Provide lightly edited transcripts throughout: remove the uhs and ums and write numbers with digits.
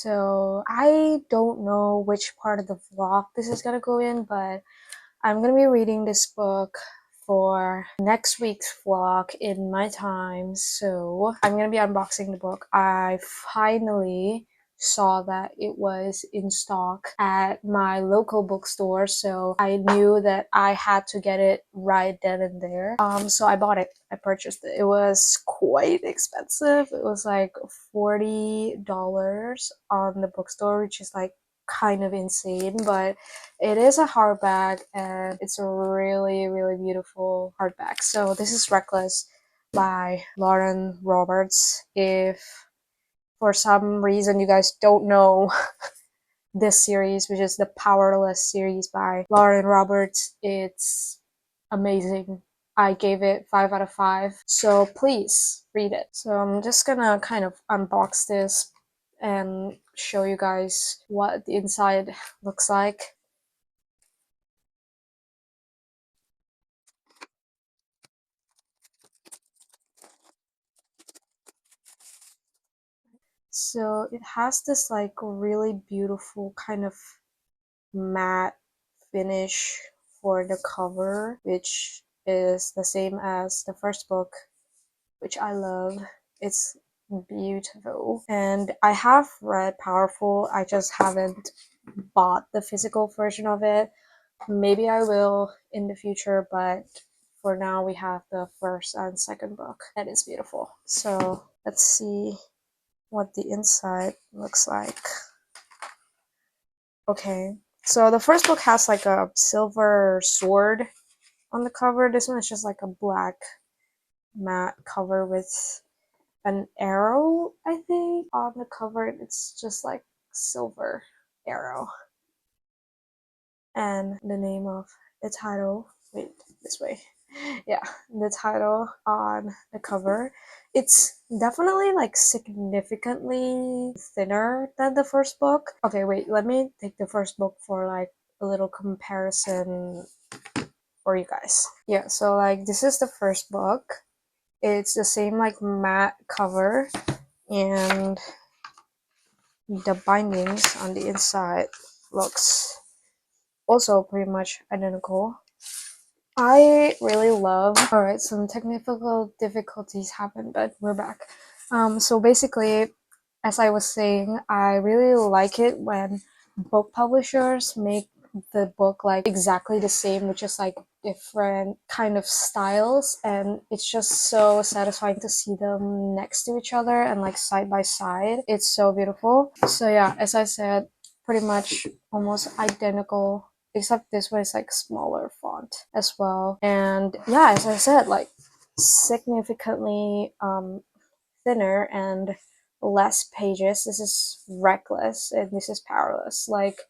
So I don't know which part of the vlog this is gonna go in, but I'm gonna be reading this book for next week's vlog in my time. So I'm gonna be unboxing the book. I finally saw that it was in stock at my local bookstore, so I knew that I had to get it right then and there. So I bought it. I purchased it. It was quite expensive. It was like $40 on the bookstore, which is like kind of insane, but it is a hardback and it's a really beautiful hardback. So this is Reckless by Lauren Roberts. If for some reason you guys don't know this series, which is the Powerless series by Lauren Roberts, it's amazing. I gave it 5 out of 5, so please read it. So I'm just gonna kind of unbox this and show you guys what the inside looks like. So it has this like really beautiful kind of matte finish for the cover, which is the same as the first book, which I love. It's beautiful. And I have read Powerful, I just haven't bought the physical version of it. Maybe I will in the future, but for now we have the first and second book. That is beautiful. So let's see what the inside looks like. Okay, so the first book has like a silver sword on the cover. This one is just like a black matte cover with an arrow, I think, on the cover. It's just like silver arrow. And the name of the title, wait, this way. Yeah, the title on the cover. It's definitely like significantly thinner than the first book. Okay, wait, let me take the first book for like a little comparison for you guys. Yeah, so like this is the first book. It's the same like matte cover, and the bindings on the inside looks also pretty much identical. I really love. Alright, some technical difficulties happened, but we're back. So basically, as I was saying, I really like it when book publishers make the book like exactly the same, which is like different kind of styles, and it's just so satisfying to see them next to each other and like side by side. It's so beautiful. So yeah, as I said, pretty much almost identical, except this one is like smaller font as well. And yeah, as I said, like significantly thinner and less pages. This is Reckless and this is Powerless. Like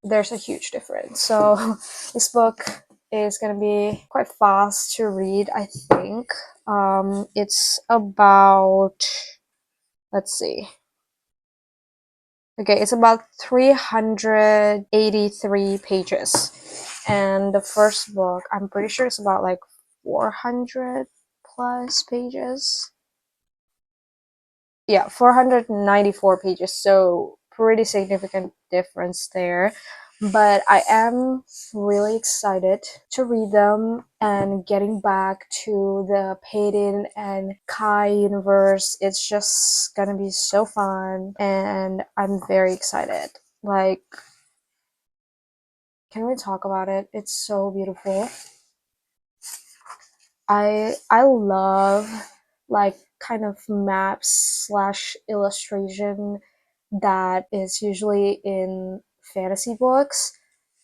there's a huge difference. So this book is gonna be quite fast to read, I think. It's about, let's see, okay, it's about 383 pages, and the first book, I'm pretty sure it's about like 400 plus pages. Yeah, 494 pages, so pretty significant difference there. But I am really excited to read them and getting back to the Peyton and Kai universe. It's just gonna be so fun, and I'm very excited. Like, can we talk about it? It's so beautiful. I love like kind of maps slash illustration that is usually in fantasy books.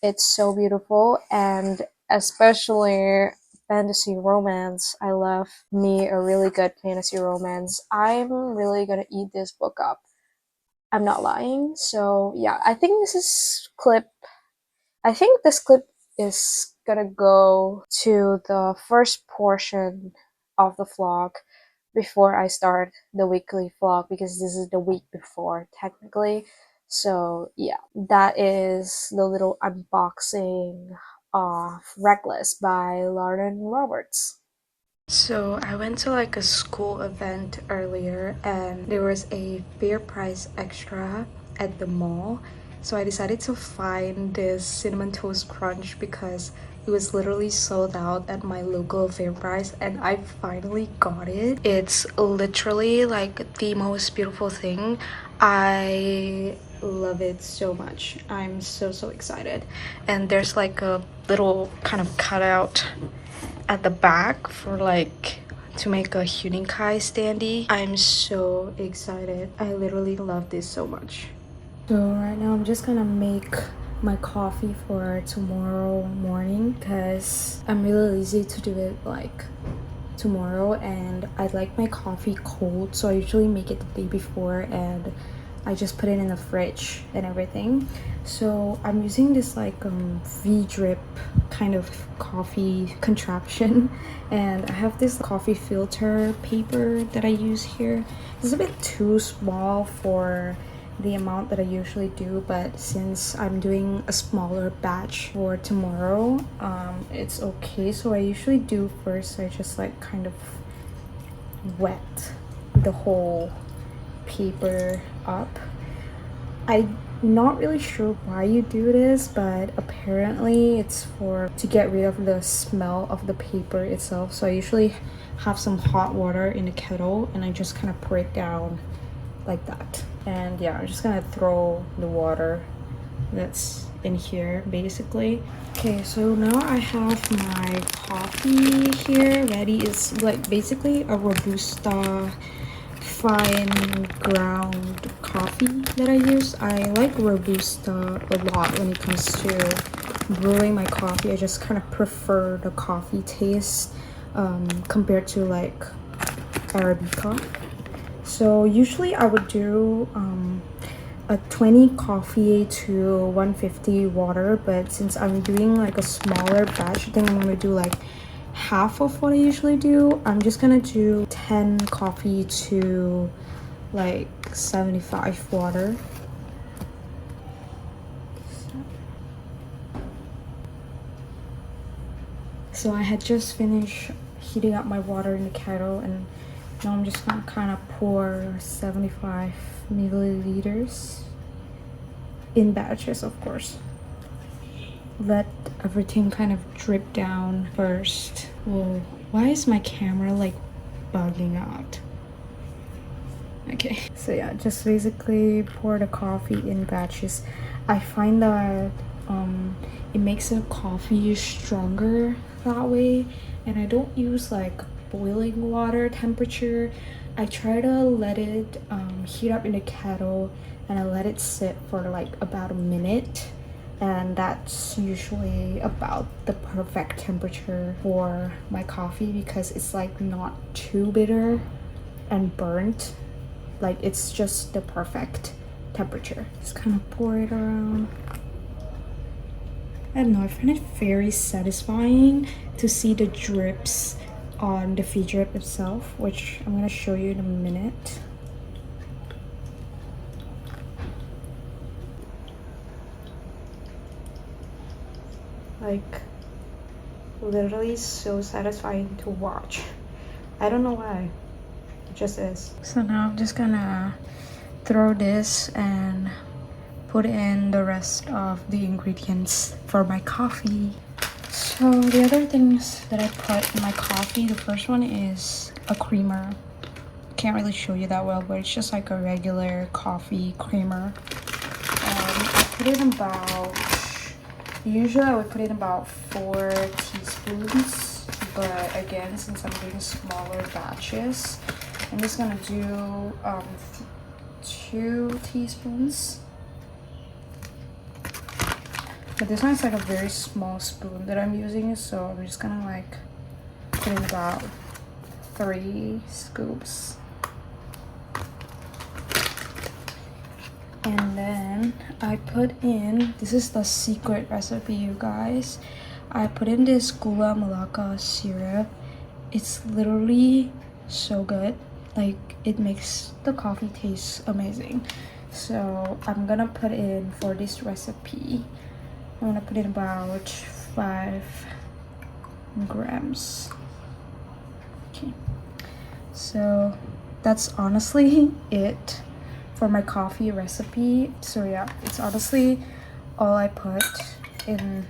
It's so beautiful, and especially fantasy romance. I love me a really good fantasy romance. I'm really gonna eat this book up. I'm not lying. So yeah, I think this clip is gonna go to the first portion of the vlog before I start the weekly vlog, because this is the week before technically. So yeah, that is the little unboxing of Reckless by Lauren Roberts. So I went to like a school event earlier and there was a fair price extra at the mall. So I decided to find this cinnamon toast crunch because it was literally sold out at my local FairPrice, and I finally got it. It's literally like the most beautiful thing. I love it so much. I'm so excited. And there's like a little kind of cutout at the back for like to make a huninkai standee. I'm so excited. I literally love this so much. So right now I'm just gonna make my coffee for tomorrow morning because I'm really lazy to do it like tomorrow, and I like my coffee cold, so I usually make it the day before and I just put it in the fridge and everything. So I'm using this like V-drip kind of coffee contraption, and I have this coffee filter paper that I use here. It's a bit too small for the amount that I usually do, but since I'm doing a smaller batch for tomorrow, it's okay. So I usually do first, I just like kind of wet the whole paper up. I'm not really sure why you do this, but apparently it's to get rid of the smell of the paper itself. So I usually have some hot water in the kettle and I just kind of pour it down like that. And yeah, I'm just gonna throw the water that's in here basically. Okay, so now I have my coffee here ready. It's like basically a Robusta fine ground coffee that I use. I like Robusta a lot when it comes to brewing my coffee. I just kind of prefer the coffee taste compared to like Arabica. So usually I would do a 20 coffee to 150 water, but since I'm doing like a smaller batch, I think I'm gonna do like half of what I usually do. I'm just gonna do 10 coffee to like 75 water. So I had just finished heating up my water in the kettle, and now I'm just gonna kind of pour 75 milliliters in batches, of course. Let everything kind of drip down first. Whoa, why is my camera like bugging out? Okay, so yeah, just basically pour the coffee in batches. I find that it makes the coffee stronger that way, and I don't use like boiling water temperature. I try to let it heat up in the kettle, and I let it sit for like about a minute, and that's usually about the perfect temperature for my coffee because it's like not too bitter and burnt. Like it's just the perfect temperature. Just kind of pour it around. I don't know, I find it very satisfying to see the drips on the V-drip itself, which I'm gonna show you in a minute. Like literally so satisfying to watch. I don't know why, it just is. So now I'm just gonna throw this and put in the rest of the ingredients for my coffee. So the other things that I put in my coffee, the first one is a creamer. Can't really show you that well, but it's just like a regular coffee creamer. I put in about, usually I would put in about 4 teaspoons, but again, since I'm doing smaller batches, I'm just gonna do 2 teaspoons. But this one's like a very small spoon that I'm using, so I'm just gonna like put in about 3 scoops. And then I put in, this is the secret recipe, you guys. I put in this gula melaka syrup. It's literally so good. Like it makes the coffee taste amazing. So I'm gonna put in, for this recipe, I'm gonna put in about 5 grams. Okay, so that's honestly it for my coffee recipe. So yeah, it's honestly all I put in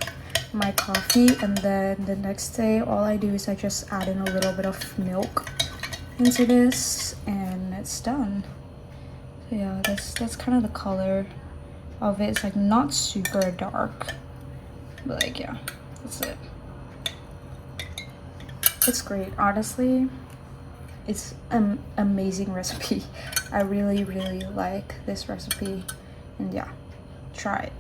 my coffee, and then the next day all I do is I just add in a little bit of milk into this and it's done. So yeah, that's kind of the color of it. It's like not super dark, but like yeah, that's it. It's great, honestly. It's an amazing recipe. I really like this recipe, and yeah, try it.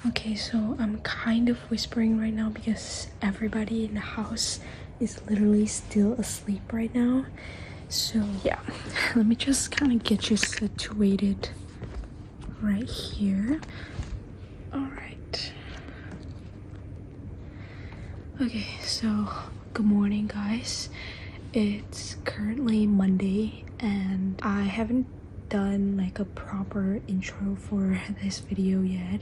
Okay, so I'm kind of whispering right now because everybody in the house is literally still asleep right now. So yeah, let me just kind of get you situated right here. All right. Okay, so good morning, guys. It's currently Monday and I haven't done like a proper intro for this video yet,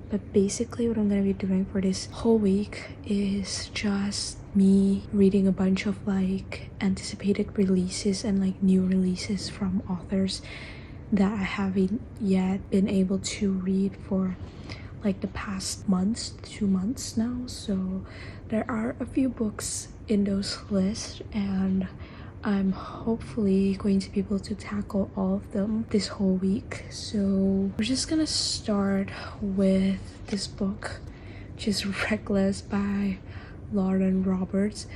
but basically what I'm gonna be doing for this whole week is just me reading a bunch of like anticipated releases and like new releases from authors that I haven't yet been able to read for like the past months, 2 months now. So there are a few books in those lists and I'm hopefully going to be able to tackle all of them this whole week. So we're just gonna start with this book, which is Reckless by Lauren Roberts.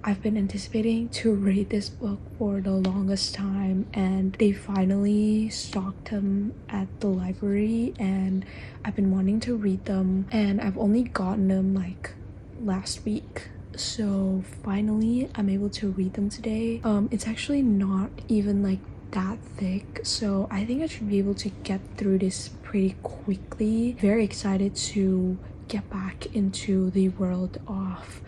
I've been anticipating to read this book for the longest time and they finally stocked them at the library and I've been wanting to read them and I've only gotten them like last week. So finally I'm able to read them today. It's actually not even like that thick, so I think I should be able to get through this pretty quickly. Very excited to get back into the world of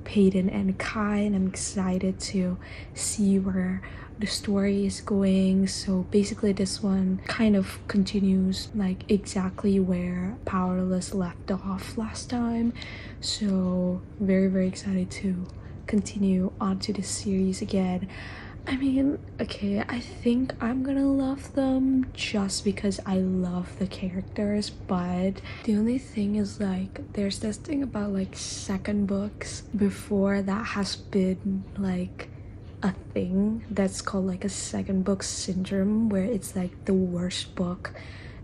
Peyton and Kai, and I'm excited to see where the story is going. So basically this one kind of continues like exactly where Powerless left off last time, so very excited to continue onto this series again. I mean, okay, I think I'm gonna love them just because I love the characters, but the only thing is like there's this thing about like second books before that has been like a thing that's called like a second book syndrome, where it's like the worst book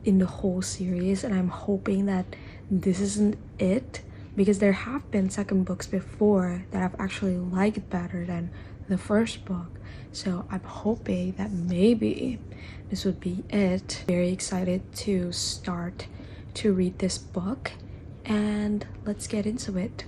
in the whole series, and I'm hoping that this isn't it, because there have been second books before that I've actually liked better than the first book. So I'm hoping that maybe this would be it. Very excited to start to read this book, and let's get into it.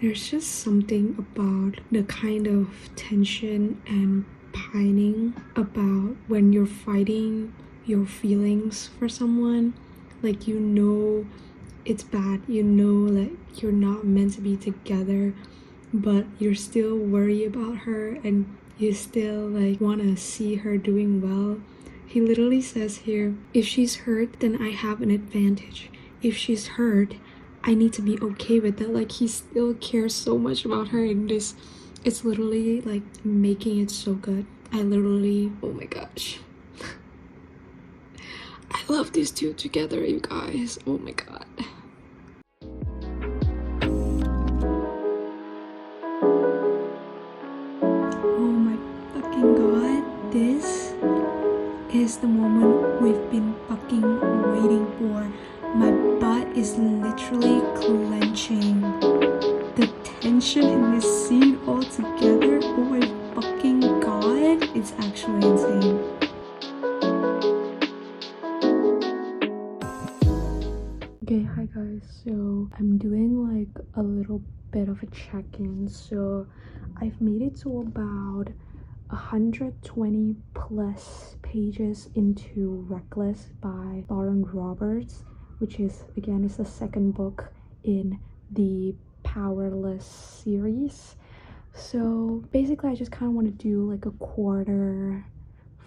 There's just something about the kind of tension and pining about when you're fighting your feelings for someone. Like, you know it's bad, you know that you're not meant to be together, but you're still worried about her and you still like want to see her doing well. He literally says here, if she's hurt, then I have an advantage. If she's hurt, I need to be okay with that. Like, he still cares so much about her in this. It's literally like making it so good. I literally, oh my gosh. I love these two together, you guys. Oh my god. Oh my fucking god. This is the moment we've been fucking waiting for. My butt is literally clenching. The tension in this scene altogether, oh my fucking god, it's actually insane. Okay, hi guys, so I'm doing like a little bit of a check-in. So I've made it to about 120 plus pages into Reckless by Lauren Roberts, which is again is the second book in the Powerless series. So basically I just kind of want to do like a quarter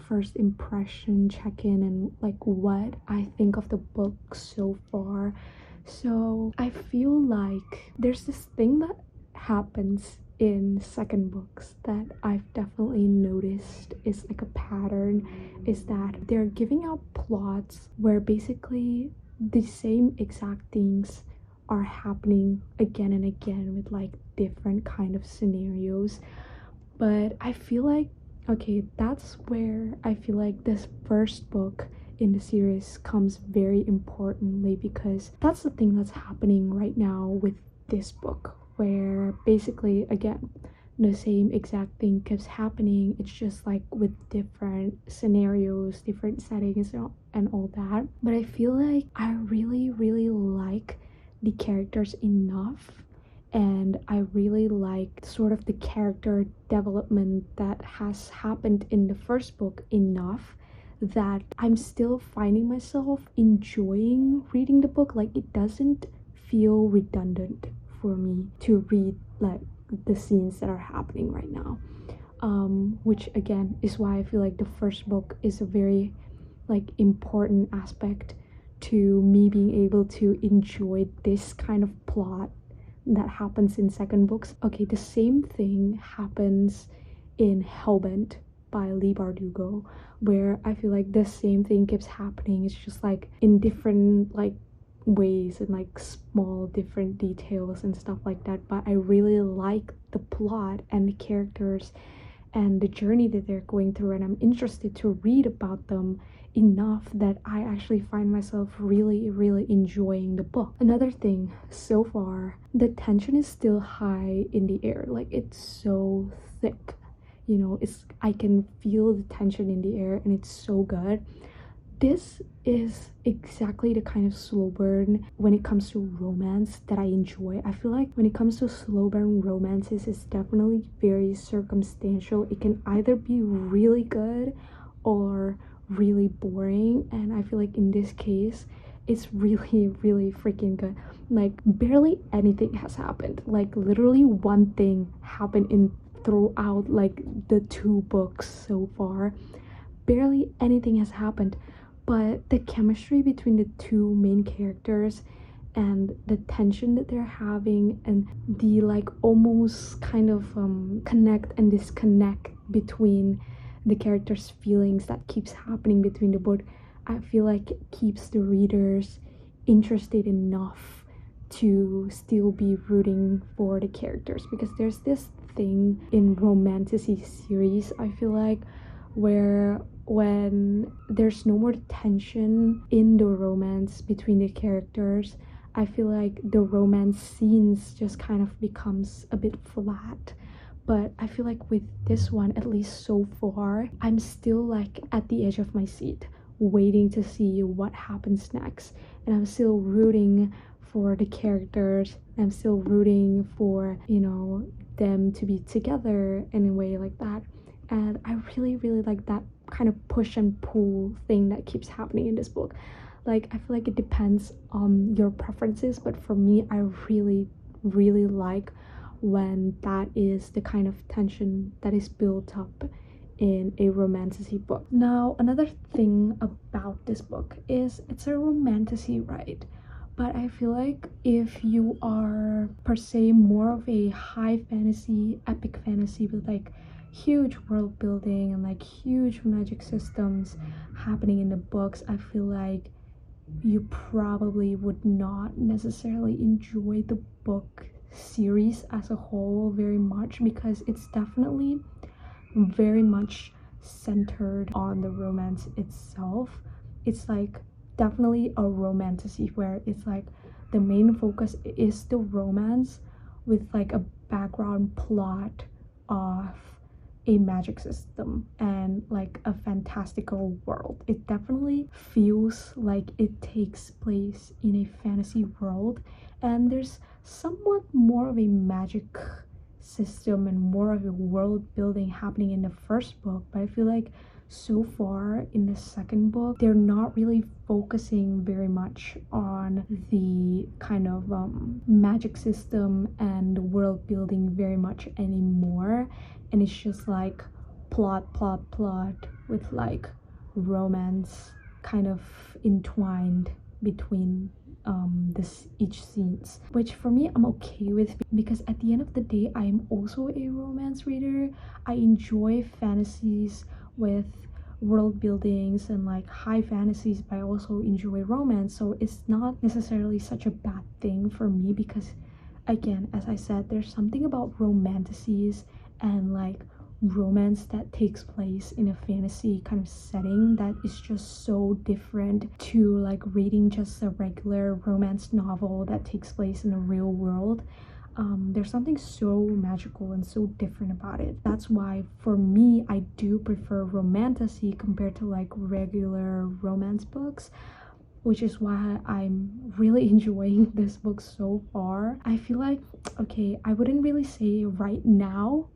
first impression check-in and like what I think of the book so far. So I feel like there's this thing that happens in second books that I've definitely noticed is like a pattern, is that they're giving out plots where basically the same exact things are happening again and again with like different kind of scenarios. But I feel like, okay, that's where I feel like this first book in the series comes very importantly, because that's the thing that's happening right now with this book, where basically again the same exact thing keeps happening. It's just like with different scenarios, different settings and all that. But I feel like I really like the characters enough, and I really like sort of the character development that has happened in the first book enough that I'm still finding myself enjoying reading the book. Like, it doesn't feel redundant for me to read like the scenes that are happening right now, which again is why I feel like the first book is a very like important aspect to me being able to enjoy this kind of plot that happens in second books. Okay, the same thing happens in Hellbent by Leigh Bardugo, where I feel like the same thing keeps happening. It's just like in different like ways and like small different details and stuff like that, but I really like the plot and the characters and the journey that they're going through, and I'm interested to read about them enough that I actually find myself really enjoying the book. Another thing, so far the tension is still high in the air. Like, it's so thick, you know, it's, I can feel the tension in the air and it's so good. This is exactly the kind of slow burn when it comes to romance that I enjoy. I feel like when it comes to slow burn romances, it's definitely very circumstantial. It can either be really good or really boring, and I feel like in this case it's really freaking good. Like, barely anything has happened. Like, literally one thing happened in throughout like the two books so far. Barely anything has happened, but the chemistry between the two main characters and the tension that they're having and the like almost kind of connect and disconnect between the characters' feelings that keeps happening between the book, I feel like it keeps the readers interested enough to still be rooting for the characters. Because there's this thing in romanticy series, I feel like, where when there's no more tension in the romance between the characters, I feel like the romance scenes just kind of becomes a bit flat. But I feel like with this one, at least so far, I'm still like at the edge of my seat, waiting to see what happens next, and I'm still rooting for the characters. I'm still rooting for, you know, them to be together in a way like that. And I really, really like that kind of push and pull thing that keeps happening in this book. Like, I feel like it depends on your preferences, but for me, I really, really like when that is the kind of tension that is built up in a romantasy book. Now, another thing about this book is it's a romantasy, right? But I feel like if you are per se more of a high fantasy, epic fantasy with like huge world building and like huge magic systems happening in the books, I feel like you probably would not necessarily enjoy the book series as a whole very much, because it's definitely very much centered on the romance itself. It's like definitely a romantasy where it's like the main focus is the romance with like a background plot of a magic system and like a fantastical world. It definitely feels like it takes place in a fantasy world, and there's somewhat more of a magic system and more of a world building happening in the first book. But I feel like so far in the second book, they're not really focusing very much on the kind of magic system and world building very much anymore, and it's just like plot with like romance kind of entwined between this each scenes, which for me I'm okay with, because at the end of the day I am also a romance reader. I enjoy fantasies with world buildings and like high fantasies, but I also enjoy romance, so it's not necessarily such a bad thing for me, because again, as I said, there's something about romantasies and like romance that takes place in a fantasy kind of setting that is just so different to like reading just a regular romance novel that takes place in the real world. There's something so magical and so different about it. That's why for me I do prefer romantasy compared to like regular romance books, which is why I'm really enjoying this book so far. I feel like, okay, I wouldn't really say right now,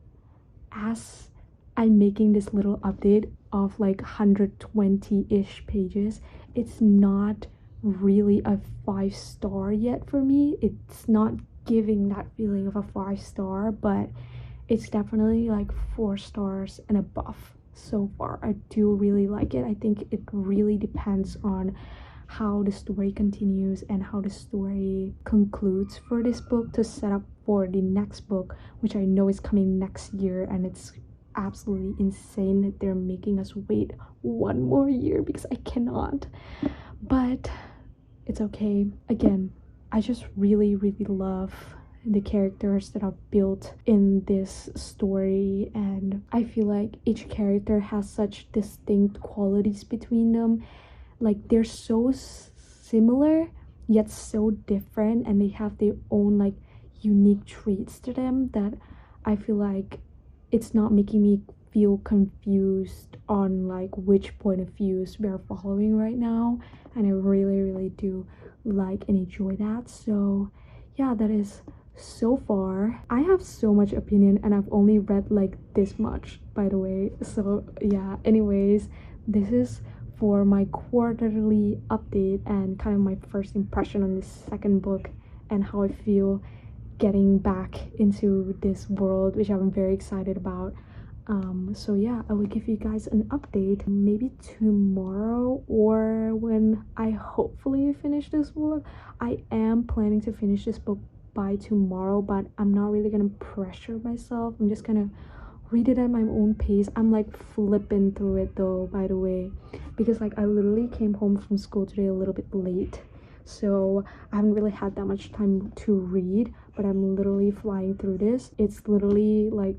as I'm making this little update of like 120-ish pages, it's not really a 5-star yet for me. It's not giving that feeling of a 5-star, but it's definitely like 4 stars and above so far. I do really like it. I think it really depends on how the story continues and how the story concludes for this book to set up for the next book, which I know is coming next year, and it's absolutely insane that they're making us wait 1 more year because I cannot. But it's okay. Again, I just really, really love the characters that are built in this story, and I feel like each character has such distinct qualities between them. Like, they're so similar yet so different, and they have their own like unique traits to them that I feel like it's not making me feel confused on like which point of views we are following right now, and I really, really do like and enjoy that. So yeah, that is so far. I have so much opinion and I've only read like this much, by the way. So yeah, anyways, this is for my quarterly update and kind of my first impression on this second book and how I feel getting back into this world, which I'm very excited about. So yeah, I will give you guys an update maybe tomorrow, or when I hopefully finish this book. I am planning to finish this book by tomorrow, but I'm not really gonna pressure myself. I'm just gonna read it at my own pace. I'm like flipping through it though, by the way, because like I literally came home from school today a little bit late, so I haven't really had that much time to read, but I'm literally flying through this. It's literally like,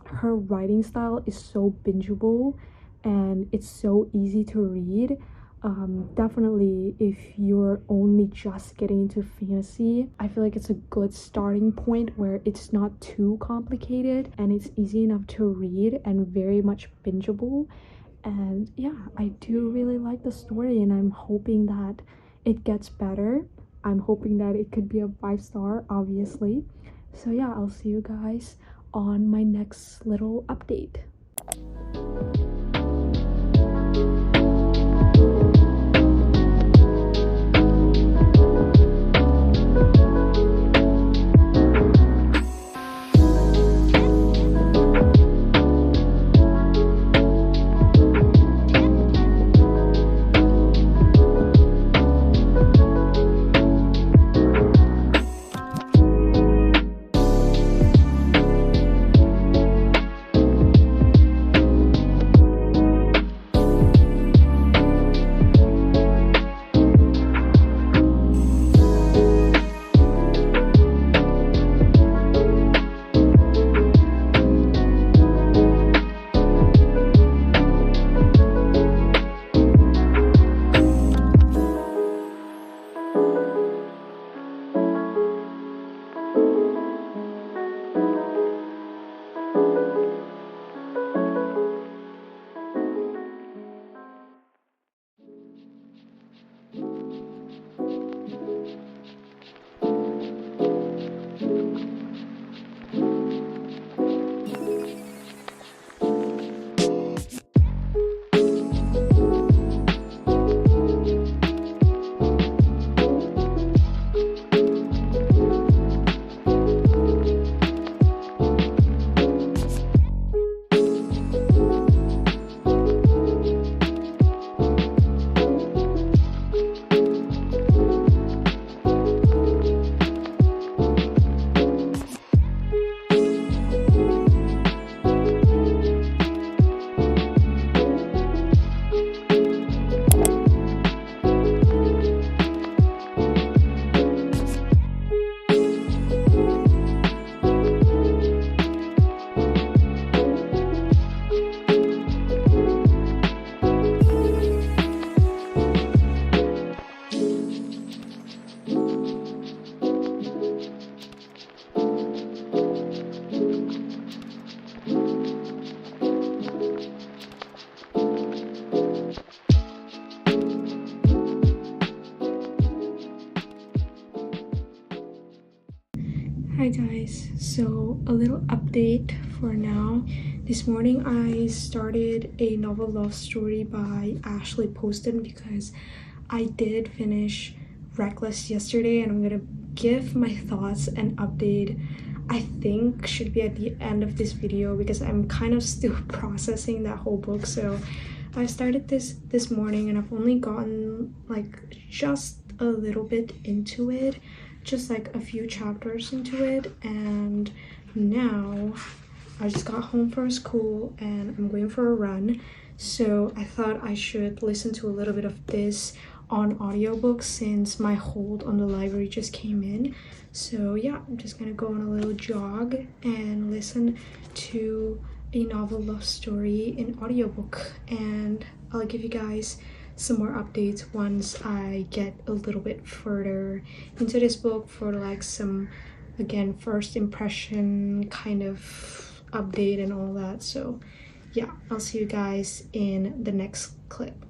her writing style is so bingeable and it's so easy to read. Definitely if you're only just getting into fantasy, I feel like it's a good starting point where it's not too complicated and it's easy enough to read and very much bingeable. And yeah, I do really like the story, and I'm hoping that it gets better. I'm hoping that it could be a 5-star, obviously. So yeah, I'll see you guys on my next little update. Hi guys, so a little update for now. This morning I started a novel love story by Ashley Poston because I did finish Reckless yesterday, and I'm gonna give my thoughts and update. I think should be at the end of this video because I'm kind of still processing that whole book. So I started this morning and I've only gotten like just a little bit into it, just like a few chapters into it, and now I just got home from school and I'm going for a run. So I thought I should listen to a little bit of this on audiobook since my hold on the library just came in. So yeah, I'm just gonna go on a little jog and listen to a novel love story in audiobook, and I'll give you guys some more updates once I get a little bit further into this book for like some, again, first impression kind of update and all that. So yeah, I'll see you guys in the next clip.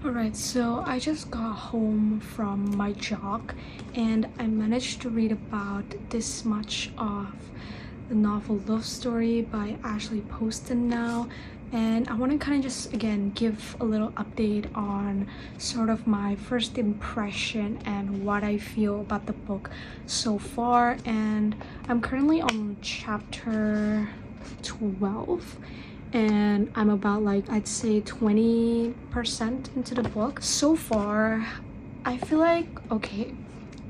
Alright, so I just got home from my jog and I managed to read about this much of the novel Love Story by Ashley Poston now, and I want to kind of just again give a little update on sort of my first impression and what I feel about the book so far. And I'm currently on chapter 12 and I'm about like I'd say 20% into the book so far. I feel like, okay,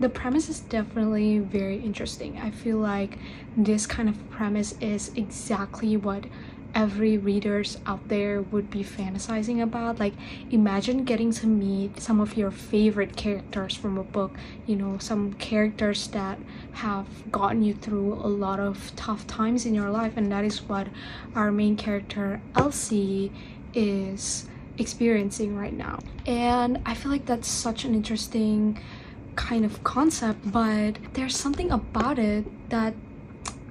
the premise is definitely very interesting. I feel like this kind of premise is exactly what every readers out there would be fantasizing about. Like, imagine getting to meet some of your favorite characters from a book, you know, some characters that have gotten you through a lot of tough times in your life, and that is what our main character Elsie is experiencing right now. And I feel like that's such an interesting kind of concept, but there's something about it that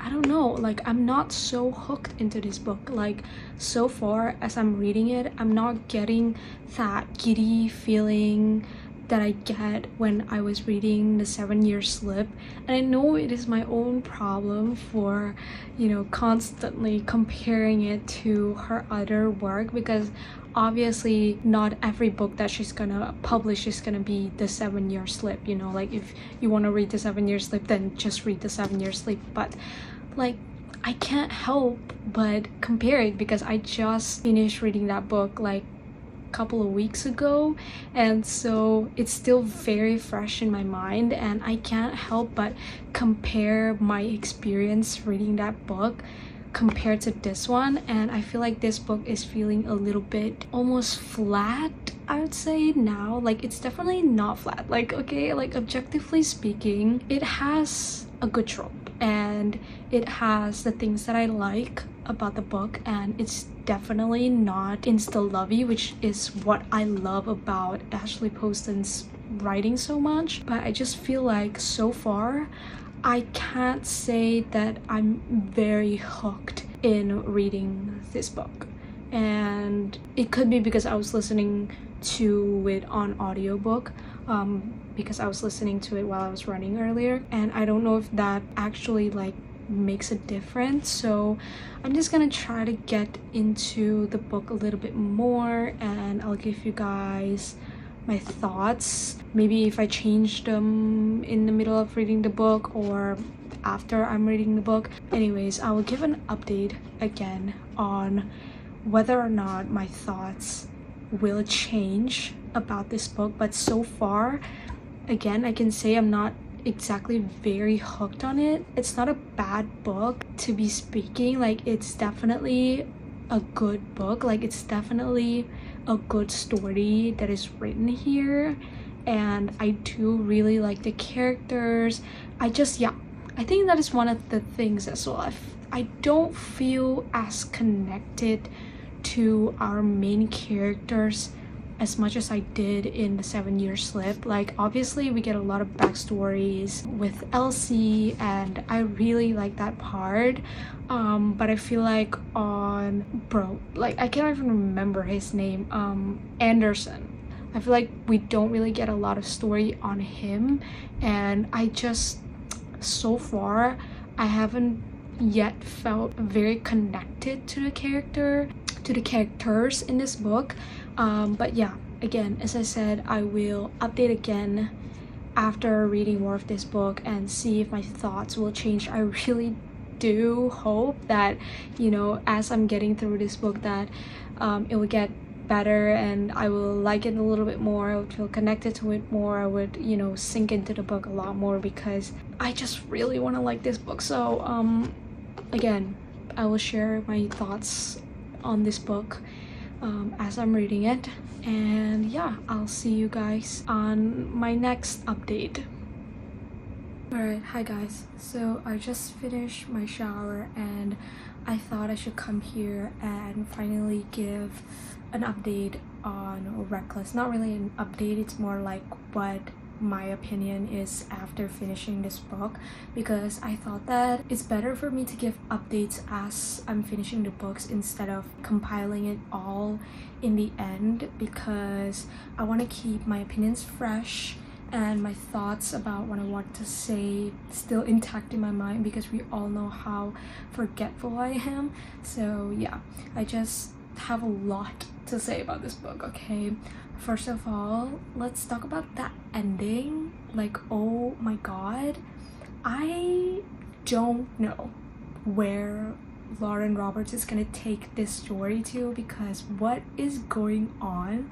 I don't know, like I'm not so hooked into this book. Like, so far as I'm reading it, I'm not getting that giddy feeling that I get when I was reading The 7-Year Slip. And I know it is my own problem for, you know, constantly comparing it to her other work, because obviously not every book that she's gonna publish is gonna be The 7-Year Slip, you know. Like, if you want to read The 7-Year Slip, then just read The 7-Year Slip. But like, I can't help but compare it because I just finished reading that book like a couple of weeks ago, and so it's still very fresh in my mind, and I can't help but compare my experience reading that book compared to this one. And I feel like this book is feeling a little bit almost flat, I would say now. Like, it's definitely not flat. Like, okay, like objectively speaking, it has a good trope and it has the things that I like about the book, and it's definitely not insta-lovey, which is what I love about Ashley Poston's writing so much. But I just feel like so far I can't say that I'm very hooked in reading this book. And it could be because I was listening to it on audiobook, because I was listening to it while I was running earlier, and I don't know if that actually like makes a difference. So I'm just gonna try to get into the book a little bit more, and I'll give you guys my thoughts, maybe if I change them in the middle of reading the book or after I'm reading the book. Anyways, I will give an update again on whether or not my thoughts will change about this book. But so far, again, I can say I'm not exactly very hooked on it. It's not a bad book to be speaking, like it's definitely a good book, like it's definitely a good story that is written here, and I do really like the characters. I think that is one of the things as well. I don't feel as connected to our main characters as much as I did in The 7-Year Slip. Like, obviously we get a lot of backstories with Elsie, and I really like that part. But I feel like I can't even remember his name, Anderson. I feel like we don't really get a lot of story on him, and so far I haven't yet felt very connected to the characters in this book. But yeah, again, as I said, I will update again after reading more of this book and see if my thoughts will change. I really do hope that, you know, as I'm getting through this book, that it will get better and I will like it a little bit more. I would feel connected to it more. I would, you know, sink into the book a lot more, because I just really want to like this book. So again, I will share my thoughts on this book as I'm reading it, and yeah, I'll see you guys on my next update. Alright, hi guys. So I just finished my shower and I thought I should come here and finally give an update on Reckless. Not really an update, it's more like what my opinion is after finishing this book, because I thought that it's better for me to give updates as I'm finishing the books instead of compiling it all in the end, because I want to keep my opinions fresh and my thoughts about what I want to say still intact in my mind, because we all know how forgetful I am. So yeah, I just have a lot to say about this book. Okay, first of all, let's talk about that ending. Like, oh my god, I don't know where Lauren Roberts is gonna take this story to, because what is going on?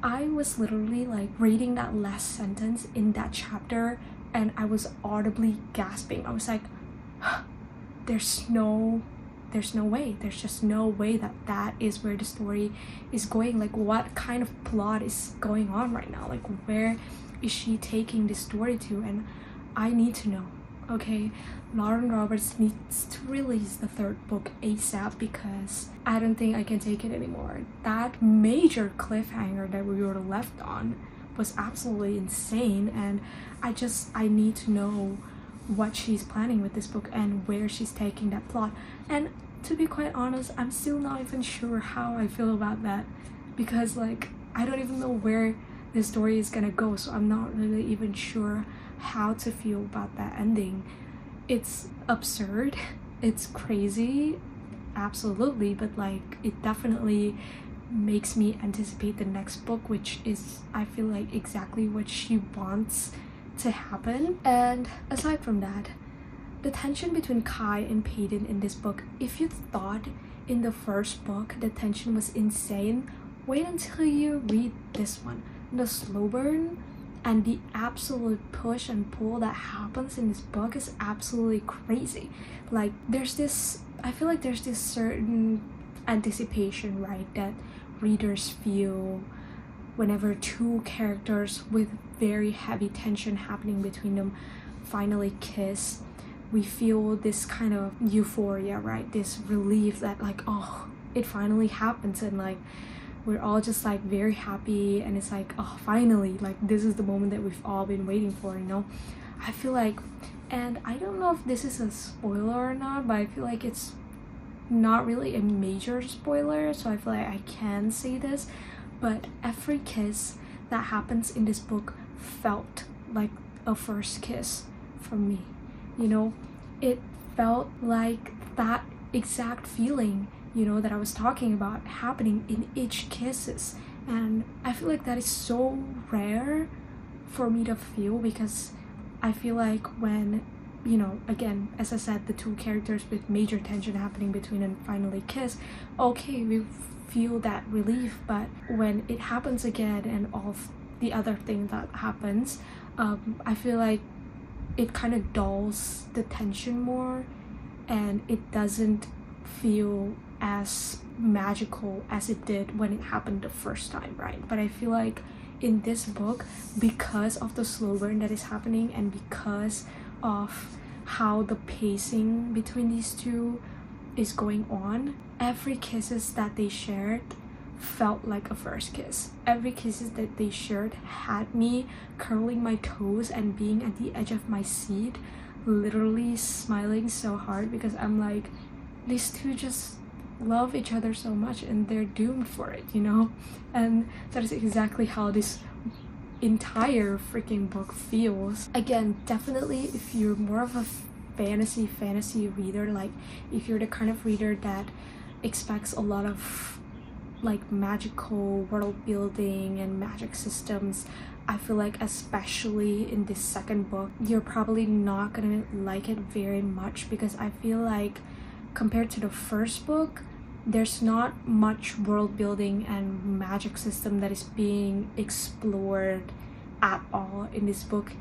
I was literally like reading that last sentence in that chapter and I was audibly gasping. I was like, there's no there's no way, there's just no way that that is where the story is going. Like, what kind of plot is going on right now? Like, where is she taking this story to? And I need to know. Okay, Lauren Roberts needs to release the third book ASAP, because I don't think I can take it anymore. That major cliffhanger that we were left on was absolutely insane, and I need to know what she's planning with this book and where she's taking that plot. And to be quite honest, I'm still not even sure how I feel about that, because like I don't even know where the story is gonna go, so I'm not really even sure how to feel about that ending. It's absurd, it's crazy, absolutely, but like it definitely makes me anticipate the next book, which is, I feel like, exactly what she wants to happen. And aside from that, the tension between Kai and Peyton in this book, if you thought in the first book the tension was insane, wait until you read this one. The slow burn and the absolute push and pull that happens in this book is absolutely crazy. Like, there's this, I feel like there's this certain anticipation, right, that readers feel whenever two characters with very heavy tension happening between them finally kiss. We feel this kind of euphoria, right, this relief that like, oh, it finally happens, and like we're all just like very happy, and it's like, oh, finally, like this is the moment that we've all been waiting for, you know. I feel like, and I don't know if this is a spoiler or not, but I feel like it's not really a major spoiler, so I feel like I can say this, but every kiss that happens in this book felt like a first kiss from me, you know. It felt like that exact feeling, you know, that I was talking about happening in each kisses, and I feel like that is so rare for me to feel, because I feel like when, you know, again, as I said, the two characters with major tension happening between them finally kiss, okay, we feel that relief, but when it happens again and all of the other thing that happens, I feel like it kind of dulls the tension more, and it doesn't feel as magical as it did when it happened the first time, right? But I feel like in this book, because of the slow burn that is happening and because of how the pacing between these two is going on, every kisses that they shared felt like a first kiss. Every kisses that they shared had me curling my toes and being at the edge of my seat, literally smiling so hard, because I'm like, these two just love each other so much and they're doomed for it, you know. And that is exactly how this entire freaking book feels. Again, definitely if you're more of a fantasy reader, like if you're the kind of reader that expects a lot of like magical world building and magic systems, I feel like especially in this second book you're probably not gonna like it very much, because I feel like compared to the first book, there's not much world building and magic system that is being explored at all in this book.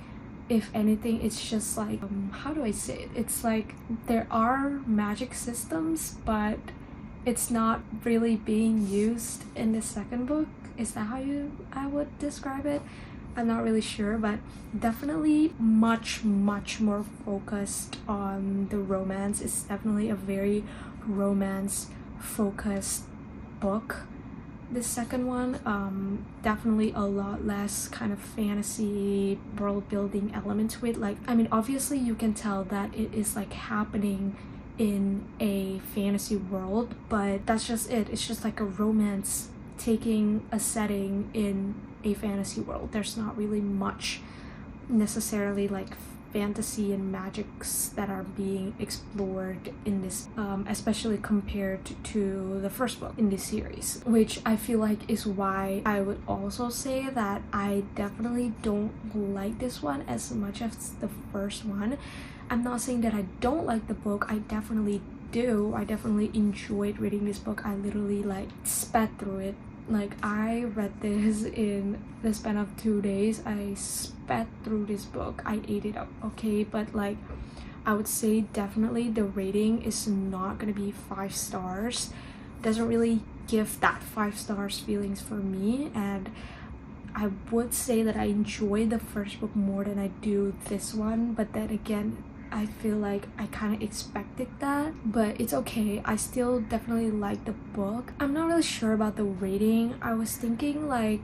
If anything, it's just like, how do I say it? It's like there are magic systems, but it's not really being used in the second book. Is that how I would describe it? I'm not really sure, but definitely much more focused on the romance. It's definitely a very romance focused book. The second one, definitely a lot less kind of fantasy world building element to it. Like, I mean, obviously you can tell that it is like happening in a fantasy world, but that's just it. It's just like a romance taking a setting in a fantasy world. There's not really much necessarily like fantasy and magics that are being explored in this, especially compared to the first book in this series, which I feel like is why I would also say that I definitely don't like this one as much as the first one. I'm not saying that I don't like the book, I definitely do. I definitely enjoyed reading this book. I literally like sped through it. Like, I read this in the span of 2 days. I sped through this book. I ate it up, okay? But like, I would say definitely the rating is not gonna be 5 stars. Doesn't really give that 5 stars feelings for me, and I would say that I enjoy the first book more than I do this one, but then again, I feel like I kind of expected that, but it's okay. I still definitely like the book. I'm not really sure about the rating. I was thinking like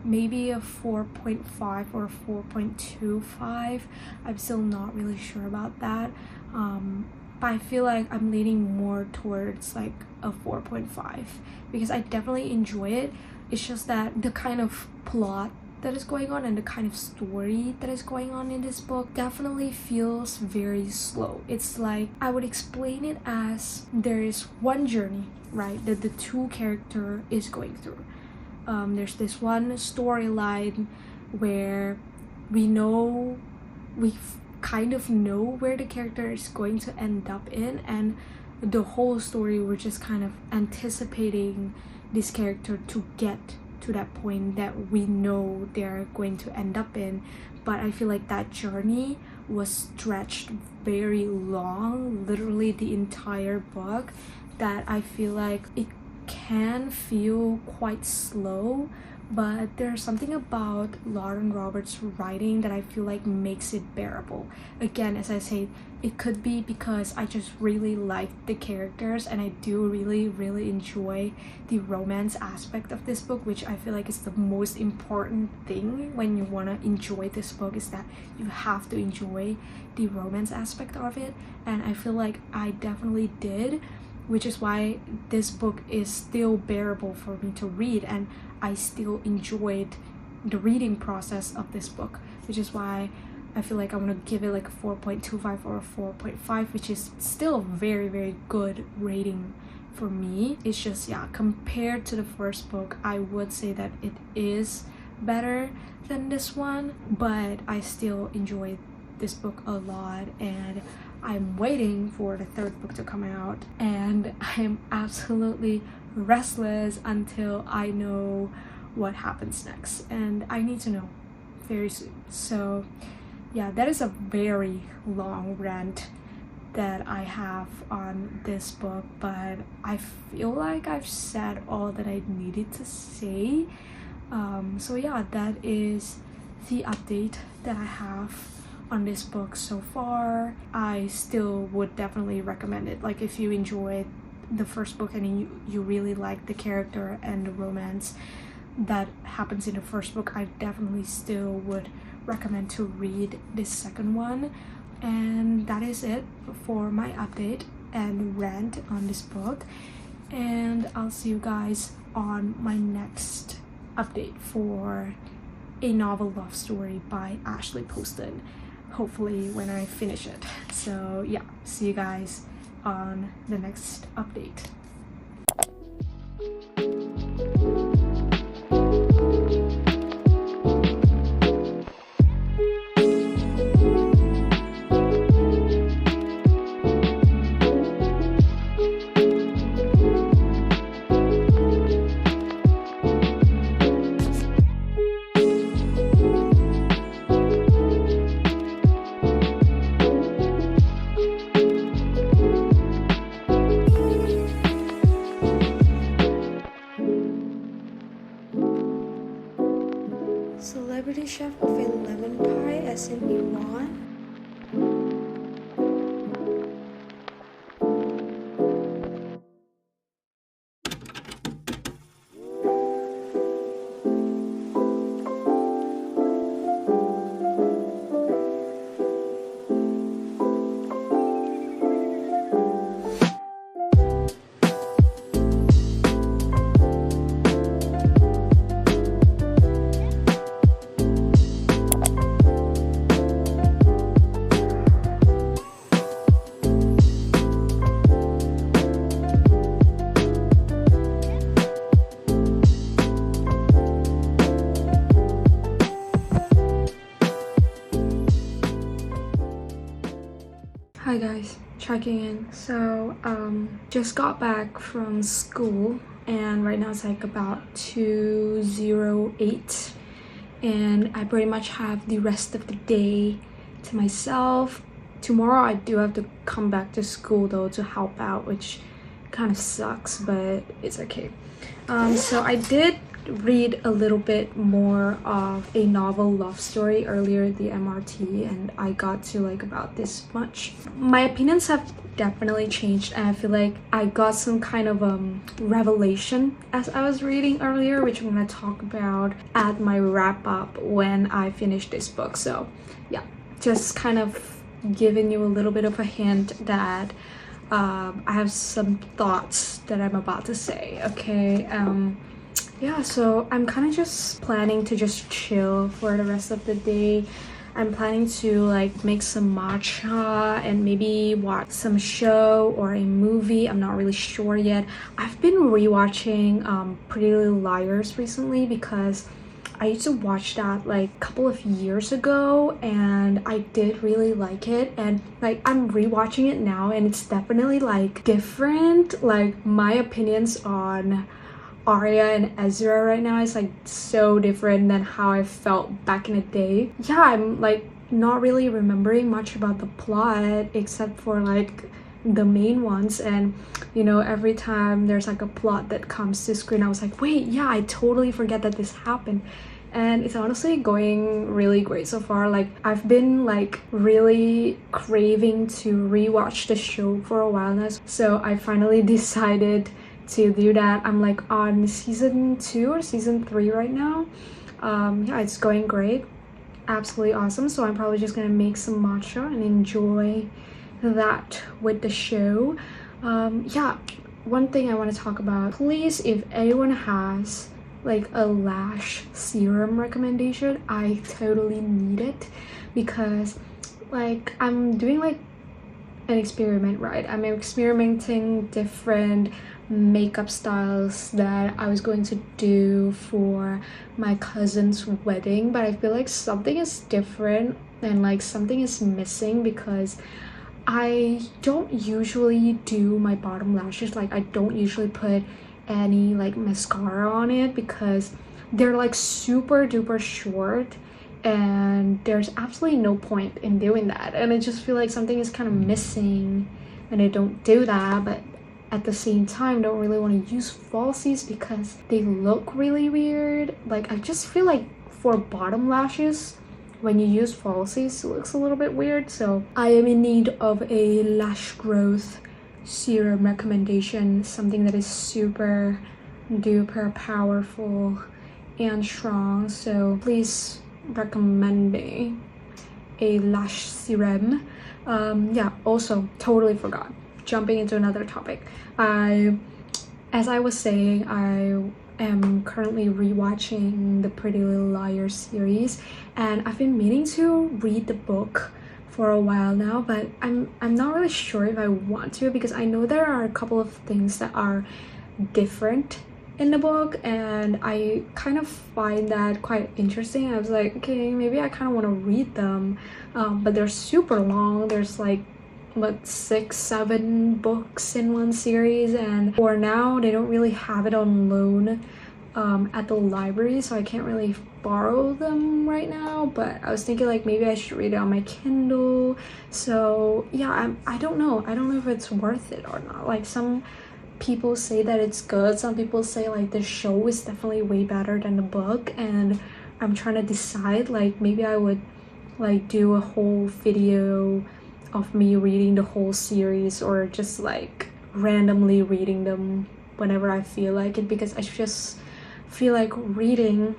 maybe a 4.5 or 4.25. I'm still not really sure about that. But I feel like I'm leaning more towards like a 4.5 because I definitely enjoy it. It's just that the kind of plot that is going on and the kind of story that is going on in this book definitely feels very slow. It's like, I would explain it as there is one journey, right, that the two character is going through. There's this one storyline where we kind of know where the character is going to end up in, and the whole story we're just kind of anticipating this character to get to that point that we know they're going to end up in. But I feel like that journey was stretched very long, literally the entire book, that I feel like it can feel quite slow. But there's something about Lauren Roberts' writing that I feel like makes it bearable. Again, as I say, it could be because I just really like the characters, and I do really enjoy the romance aspect of this book, which I feel like is the most important thing when you want to enjoy this book, is that you have to enjoy the romance aspect of it. And I feel like I definitely did, which is why this book is still bearable for me to read, and I still enjoyed the reading process of this book, which is why I feel like I want to give it like a 4.25 or a 4.5, which is still a very good rating for me. It's just, yeah, compared to the first book, I would say that it is better than this one, but I still enjoyed this book a lot, and I'm waiting for the third book to come out, and I'm absolutely restless until I know what happens next, and I need to know very soon. So yeah, that is a very long rant that I have on this book, but I feel like I've said all that I needed to say. So yeah, that is the update that I have on this book so far. I still would definitely recommend it. Like, if you enjoyed the first book and you really like the character and the romance that happens in the first book, I definitely still would recommend to read this second one. And that is it for my update and rant on this book, and I'll see you guys on my next update for a novel love story by Ashley Poston, hopefully when I finish it. So yeah, see you guys on the next update. Celebrity chef of a lemon pie as in Iran. Hi guys, checking in. So just got back from school, and right now it's like about 2:08, and I pretty much have the rest of the day to myself. tomorrow I do have to come back to school though to help out, which kind of sucks, but it's okay. So I did read a little bit more of a novel love story earlier, the MRT, and I got to like about this much. My opinions have definitely changed, and I feel like I got some kind of revelation as I was reading earlier, which I'm gonna talk about at my wrap up when I finish this book. So yeah, just kind of giving you a little bit of a hint that I have some thoughts that I'm about to say, okay? Yeah, so I'm kind of just planning to just chill for the rest of the day. I'm planning to like make some matcha and maybe watch some show or a movie. I'm not really sure yet. I've been rewatching Pretty Little Liars recently because I used to watch that like a couple of years ago and I did really like it, and like I'm rewatching it now and it's definitely like different. Like my opinions on Arya and Ezra right now is like so different than how I felt back in the day. Yeah, I'm like not really remembering much about the plot except for like the main ones, and you know, every time there's like a plot that comes to screen I was like, wait, yeah, I totally forget that this happened. And it's honestly going really great so far. Like I've been like really craving to rewatch the show for a while now, so I finally decided to do that. I'm like on season 2 or season 3 right now. Yeah, it's going great, absolutely awesome. So I'm probably just gonna make some matcha and enjoy that with the show. Yeah, one thing I want to talk about, please, if anyone has like a lash serum recommendation, I totally need it, because like I'm doing like an experiment, right? I'm experimenting different makeup styles that I was going to do for my cousin's wedding, but I feel like something is different and like something is missing because I don't usually do my bottom lashes. Like I don't usually put any like mascara on it because they're like super duper short and there's absolutely no point in doing that, and I just feel like something is kind of missing and I don't do that, but at the same time don't really want to use falsies because they look really weird. Like I just feel like for bottom lashes when you use falsies it looks a little bit weird, so I am in need of a lash growth serum recommendation, something that is super duper powerful and strong. So please recommend me a lash serum. Yeah, also totally forgot, jumping into another topic, as I was saying, I am currently rewatching the Pretty Little Liars series, and I've been meaning to read the book for a while now, but I'm not really sure if I want to, because I know there are a couple of things that are different in the book and I kind of find that quite interesting. I was like, okay, maybe I kind of want to read them, but they're super long. There's like what, 6-7 books in one series, and for now they don't really have it on loan at the library, so I can't really borrow them right now, but I was thinking like maybe I should read it on my Kindle. So yeah, I don't know if it's worth it or not. Like some people say that it's good, some people say like the show is definitely way better than the book, and I'm trying to decide like maybe I would like do a whole video of me reading the whole series or just like randomly reading them whenever I feel like it, because I just feel like reading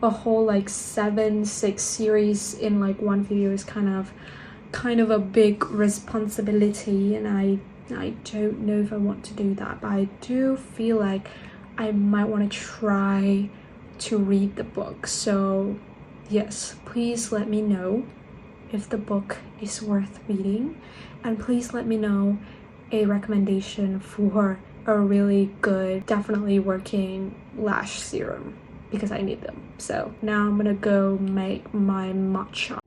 a whole like 7-6 series in like one video is kind of a big responsibility, and I don't know if I want to do that, but I do feel like I might want to try to read the book. So yes, please let me know if the book is worth reading, and please let me know a recommendation for a really good, definitely working lash serum, because I need them. So now I'm gonna go make my matcha.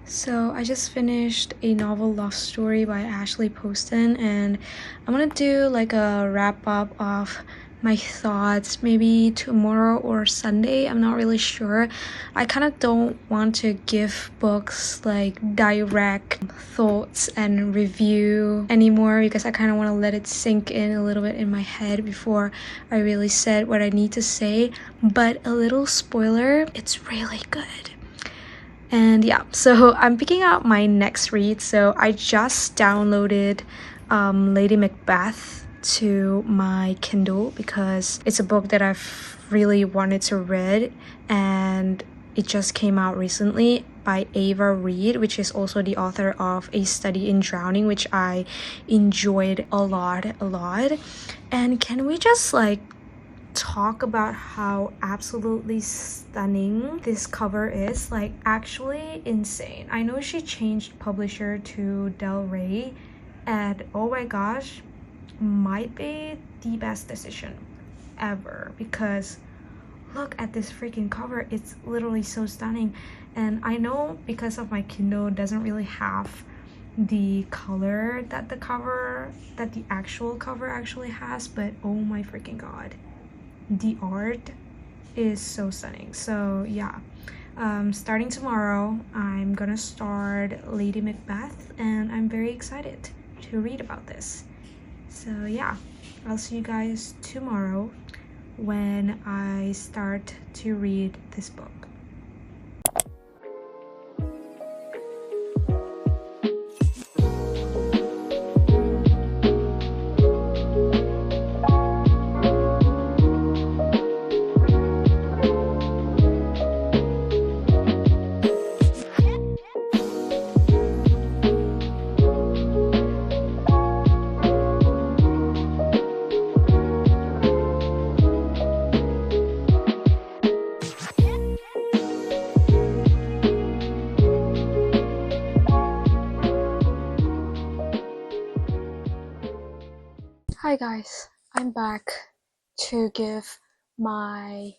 So I just finished a novel love story by Ashley Poston, and I'm gonna do like a wrap up of my thoughts maybe tomorrow or Sunday. I'm not really sure. I kind of don't want to give books like direct thoughts and review anymore because I kind of want to let it sink in a little bit in my head before I really said what I need to say. But a little spoiler, it's really good. And yeah, so I'm picking out my next read. So I just downloaded Lady Macbeth to my Kindle because it's a book that I've really wanted to read, and it just came out recently by Reid, which is also the author of A Study in Drowning, which I enjoyed a lot. And can we just like talk about how absolutely stunning this cover is? Like, actually insane. I know she changed publisher to Del Rey, and oh my gosh, might be the best decision ever because look at this freaking cover. It's literally so stunning. And I know because of my Kindle doesn't really have the color that the actual cover actually has, but oh my freaking god, the art is so stunning. So yeah, starting tomorrow I'm gonna start Lady Macbeth, and I'm very excited to read about this. So yeah, I'll see you guys tomorrow when I start to read this book. Hi guys, I'm back to give my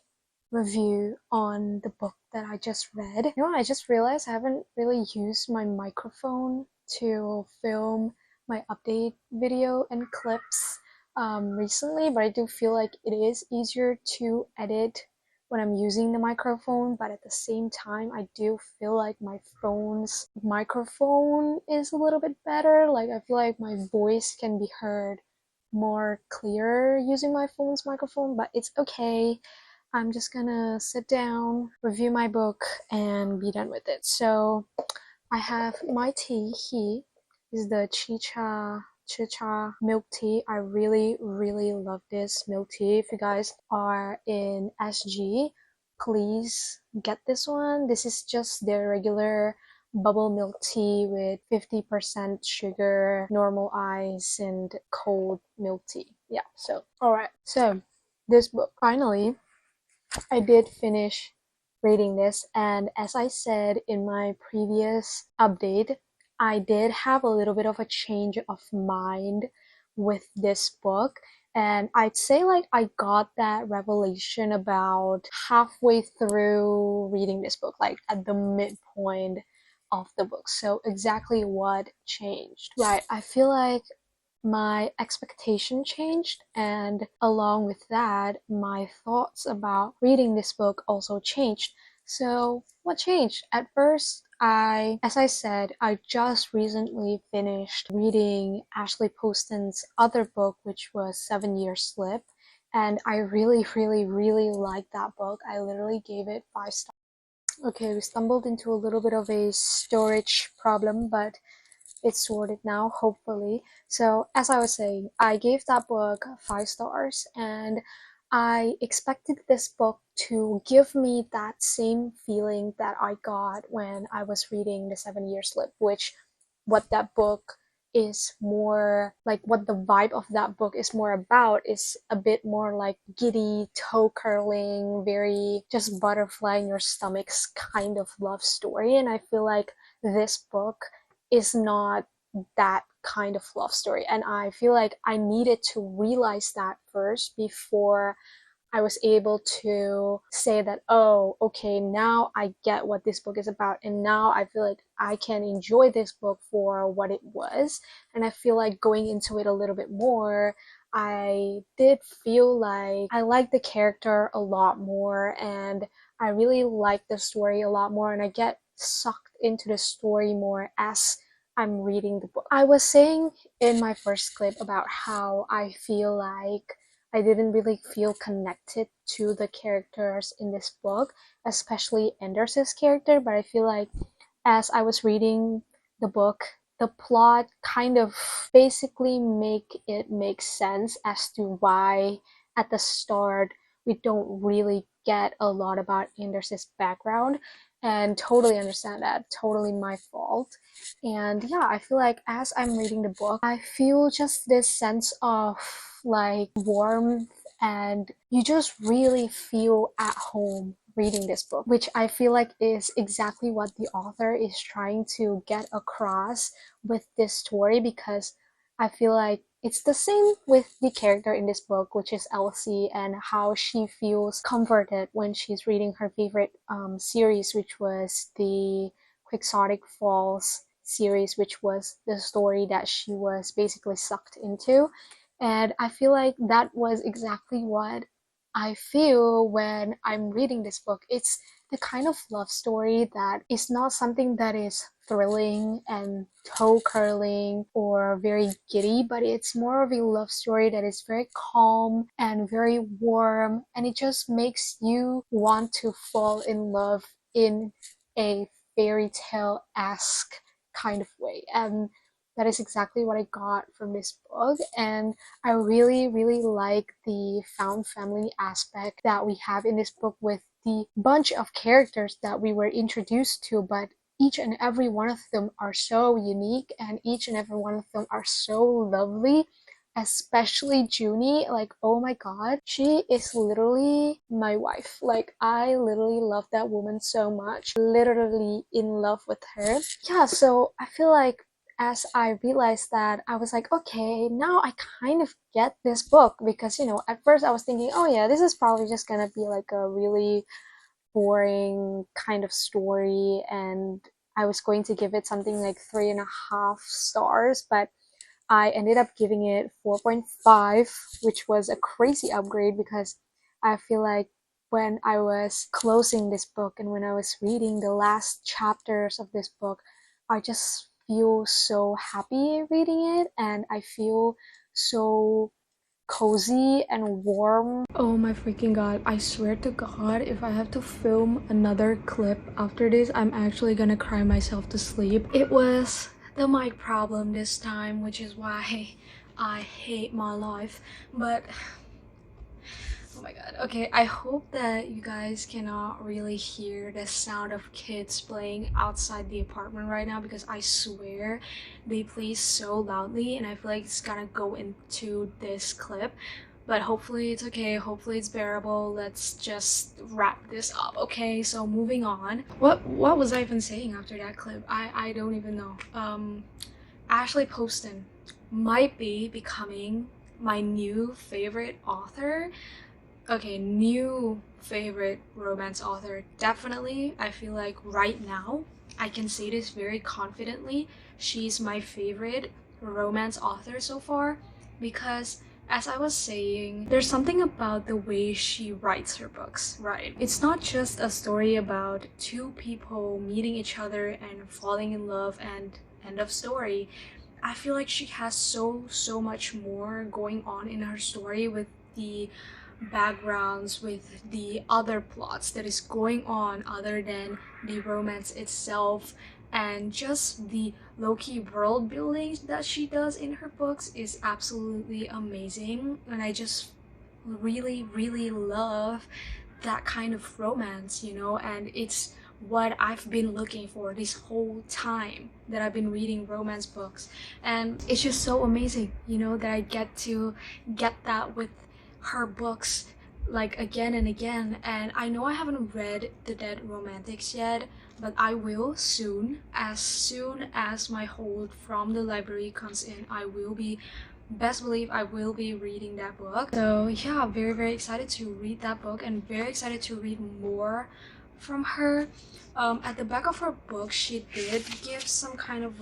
review on the book that I just read. You know, I just realized I haven't really used my microphone to film my update video and clips recently, but I do feel like it is easier to edit when I'm using the microphone, but at the same time I do feel like my phone's microphone is a little bit better. Like, I feel like my voice can be heard more clear using my phone's microphone, but it's okay. I'm just gonna sit down, review my book, and be done with it. So I have my tea here. This is the chicha milk tea. I really love this milk tea. If you guys are in SG, please get this one. This is just their regular bubble milk tea with 50% sugar, normal ice, and cold milk tea. Yeah, so alright. So this book, finally I did finish reading this, and as I said in my previous update, I did have a little bit of a change of mind with this book, and I'd say like I got that revelation about halfway through reading this book, like at the midpoint of the book. So exactly what changed? Right, I feel like my expectation changed, and along with that my thoughts about reading this book also changed. So what changed? At first, as I said, I just recently finished reading Ashley Poston's other book, which was 7 Year Slip, and I really liked that book. I literally gave it 5 stars. Okay, we stumbled into a little bit of a storage problem, but it's sorted now, hopefully. So as I was saying, I gave that book 5 stars, and I expected this book to give me that same feeling that I got when I was reading the 7 Year Slip, which what that book is more like, what the vibe of that book is more about is a bit more like giddy, toe curling, very just butterfly in your stomachs kind of love story. And I feel like this book is not that kind of love story, and I feel like I needed to realize that first before I was able to say that, oh, okay, now I get what this book is about, and now I feel like I can enjoy this book for what it was. And I feel like going into it a little bit more, I did feel like I liked the character a lot more, and I really like the story a lot more, and I get sucked into the story more as I'm reading the book. I was saying in my first clip about how I feel like I didn't really feel connected to the characters in this book, especially Anders's character, but I feel like as I was reading the book, the plot kind of basically make sense as to why at the start we don't really get a lot about Anders's background, and totally understand that, totally my fault. And yeah, I feel like as I'm reading the book, I feel just this sense of like warmth, and you just really feel at home reading this book, which I feel like is exactly what the author is trying to get across with this story, because I feel like it's the same with the character in this book, which is Elsie, and how she feels comforted when she's reading her favorite series, which was the Quixotic Falls series, which was the story that she was basically sucked into. And I feel like that was exactly what I feel when I'm reading this book. It's the kind of love story that is not something that is thrilling and toe curling or very giddy, but it's more of a love story that is very calm and very warm, and it just makes you want to fall in love in a fairy tale-esque kind of way. And that is exactly what I got from this book. And I really, really like the found family aspect that we have in this book with the bunch of characters that we were introduced to, but each and every one of them are so unique, and each and every one of them are so lovely. Especially Junie, like, oh my god, she is literally my wife. Like, I literally love that woman so much, literally in love with her. Yeah, so I feel like as I realized that, I was like, okay, now I kind of get this book, because, at first I was thinking, oh yeah, this is probably just gonna be like a really boring kind of story, and I was going to give it something like 3.5 stars, but I ended up giving it 4.5, which was a crazy upgrade, because I feel like when I was closing this book and when I was reading the last chapters of this book, I just feel so happy reading it, and I feel so cozy and warm. Oh my freaking god, I swear to god, if I have to film another clip after this, I'm actually gonna cry myself to sleep. It was the mic problem this time, which is why I hate my life. But oh my god. Okay, I hope that you guys cannot really hear the sound of kids playing outside the apartment right now, because I swear they play so loudly and I feel like it's gonna go into this clip. But hopefully it's okay, hopefully it's bearable. Let's just wrap this up, okay? So moving on. What was I even saying after that clip? I don't even know. Ashley Poston might be becoming my new favorite author. Okay, new favorite romance author. Definitely, I feel like right now, I can say this very confidently. She's my favorite romance author so far, because as I was saying, there's something about the way she writes her books, right? It's not just a story about two people meeting each other and falling in love and end of story. I feel like she has so much more going on in her story, with the backgrounds, with the other plots that is going on other than the romance itself, and just the low-key world building that she does in her books is absolutely amazing, and I just really love that kind of romance, and it's what I've been looking for this whole time that I've been reading romance books. And it's just so amazing, that I get to get that with her books, like, again and again. And I know I haven't read The Dead Romantics yet, but I will soon. As soon as my hold from the library comes in, I will be best believe I will be reading that book. So yeah, very excited to read that book and very excited to read more from her. At the back of her book, she did give some kind of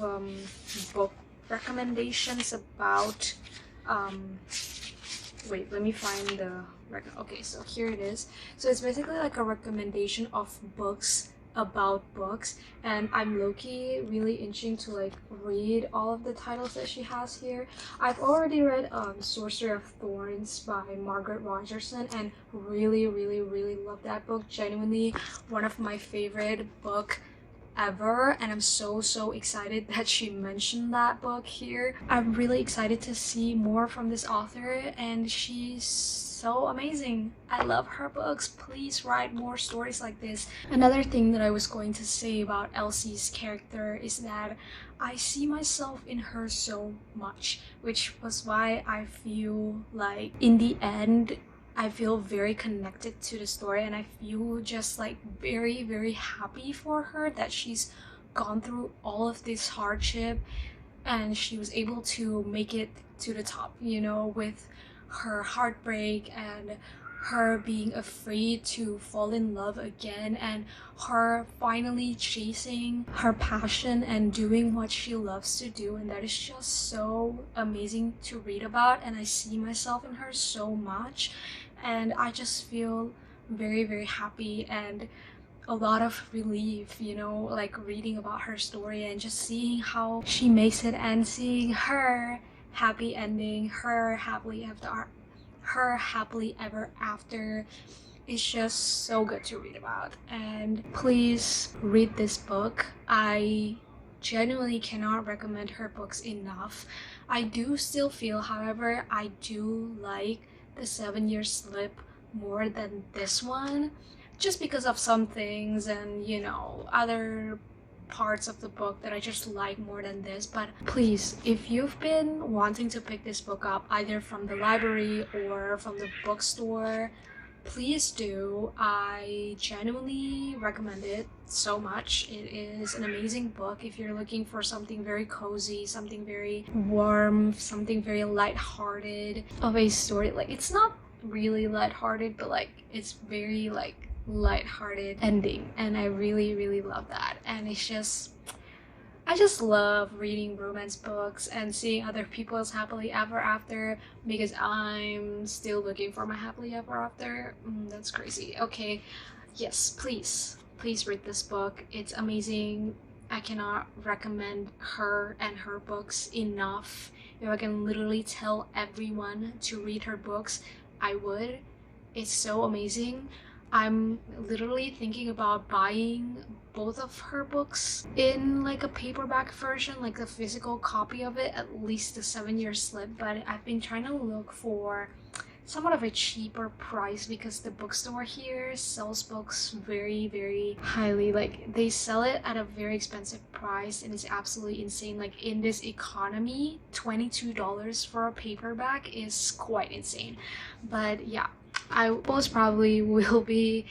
book recommendations about wait, let me find the okay, so here it is. So it's basically like a recommendation of books about books, and I'm low-key really itching to like read all of the titles that she has here. I've already read Sorcerer of Thorns by Margaret Rogerson and really love that book. Genuinely one of my favorite book ever, and I'm so excited that she mentioned that book here. I'm really excited to see more from this author, and she's so amazing. I love her books. Please write more stories like this. Another thing that I was going to say about Elsie's character is that I see myself in her so much, which was why I feel like in the end I feel very connected to the story, and I feel just like very happy for her that she's gone through all of this hardship and she was able to make it to the top, you know, with her heartbreak and her being afraid to fall in love again and her finally chasing her passion and doing what she loves to do. And that is just so amazing to read about, and I see myself in her so much, and I just feel very happy and a lot of relief, you know, like reading about her story and just seeing how she makes it and seeing her happy ending, her happily ever after. It's just so good to read about. And please read this book. I genuinely cannot recommend her books enough. I do still feel, however, I do like the 7-Year Slip more than this one, just because of some things and, you know, other parts of the book that I just like more than this. But please, if you've been wanting to pick this book up either from the library or from the bookstore, please do. I genuinely recommend it so much. It is an amazing book if you're looking for something very cozy, something very warm, something very lighthearted of a story. Like, it's not really lighthearted, but like it's very like lighthearted ending, and I really love that. And it's just, I just love reading romance books and seeing other people's happily ever after, because I'm still looking for my happily ever after. That's crazy. Okay, yes, please read this book. It's amazing. I cannot recommend her and her books enough. If I can literally tell everyone to read her books, I would. It's so amazing. I'm literally thinking about buying both of her books in like a paperback version, like a physical copy of it, at least the 7-Year Slip, but I've been trying to look for somewhat of a cheaper price because the bookstore here sells books very highly. Like, they sell it at a very expensive price, and it's absolutely insane. Like, in this economy, $22 for a paperback is quite insane. But yeah, I most probably will be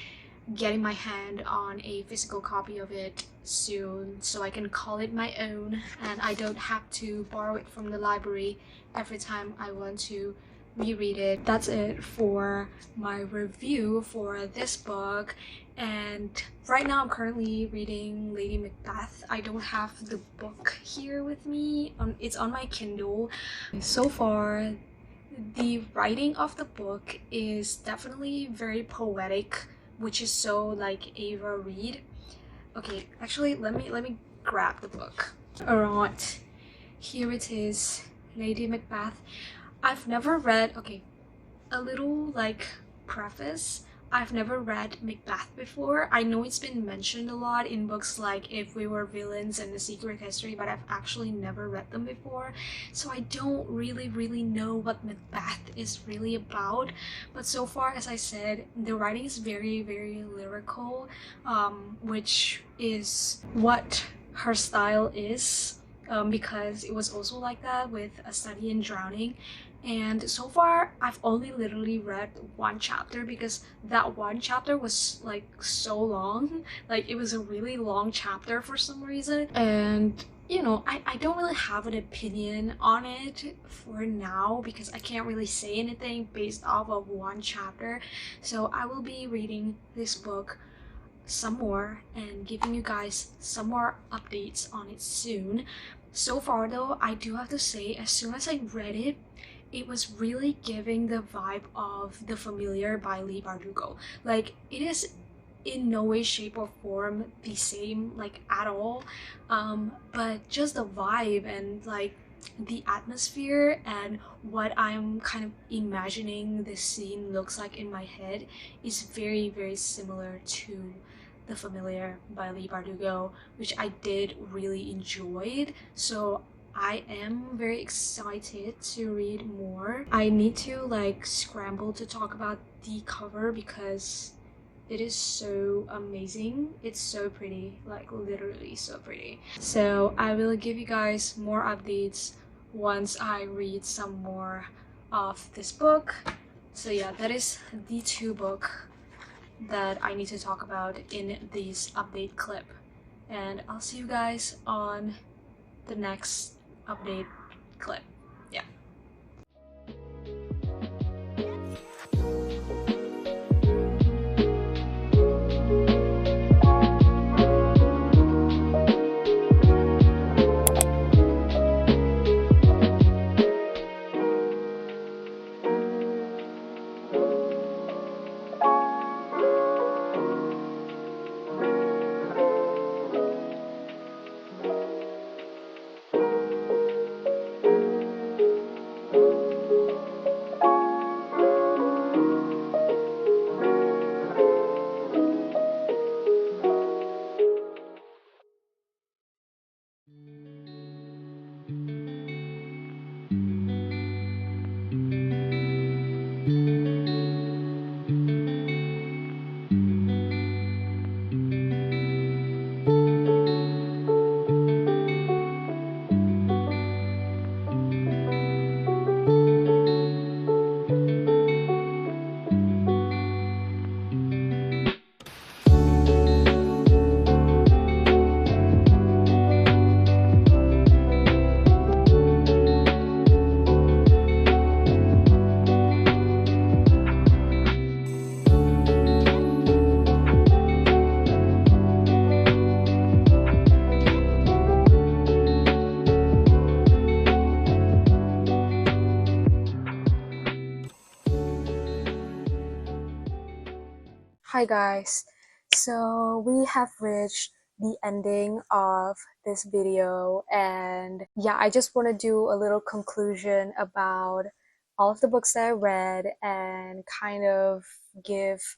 getting my hand on a physical copy of it soon so I can call it my own and I don't have to borrow it from the library every time I want to reread it. That's it for my review for this book, and right now I'm currently reading Lady Macbeth. I don't have the book here with me. It's on my Kindle. So far, the writing of the book is definitely very poetic, which is so like Ava Reid. Okay, actually let me grab the book. Alright, here it is, Lady Macbeth. I've never read, okay, a little like preface. I've never read Macbeth before. I know it's been mentioned a lot in books like If We Were Villains and The Secret History, but I've actually never read them before. So I don't really know what Macbeth is really about. But so far, as I said, the writing is very lyrical, which is what her style is. Because it was also like that with A Study in Drowning. And so far, I've only literally read one chapter because that one chapter was like so long. Like, it was a really long chapter for some reason. And you know, I don't really have an opinion on it for now because I can't really say anything based off of one chapter. So I will be reading this book some more and giving you guys some more updates on it soon. So far though, I do have to say, as soon as I read it, it was really giving the vibe of The Familiar by Leigh Bardugo. Like, it is in no way, shape, or form the same, like, at all. But just the vibe and like the atmosphere and what I'm kind of imagining the scene looks like in my head is very, very similar to The Familiar by Leigh Bardugo, which I did really enjoy. So I am very excited to read more. I need to like scramble to talk about the cover because it is so amazing. It's so pretty, like literally so pretty. So I will give you guys more updates once I read some more of this book. So yeah, that is the two book that I need to talk about in this update clip. And I'll see you guys on the next update clip. Yeah. Hi guys, so we have reached the ending of this video, and yeah, I just want to do a little conclusion about all of the books that I read and kind of give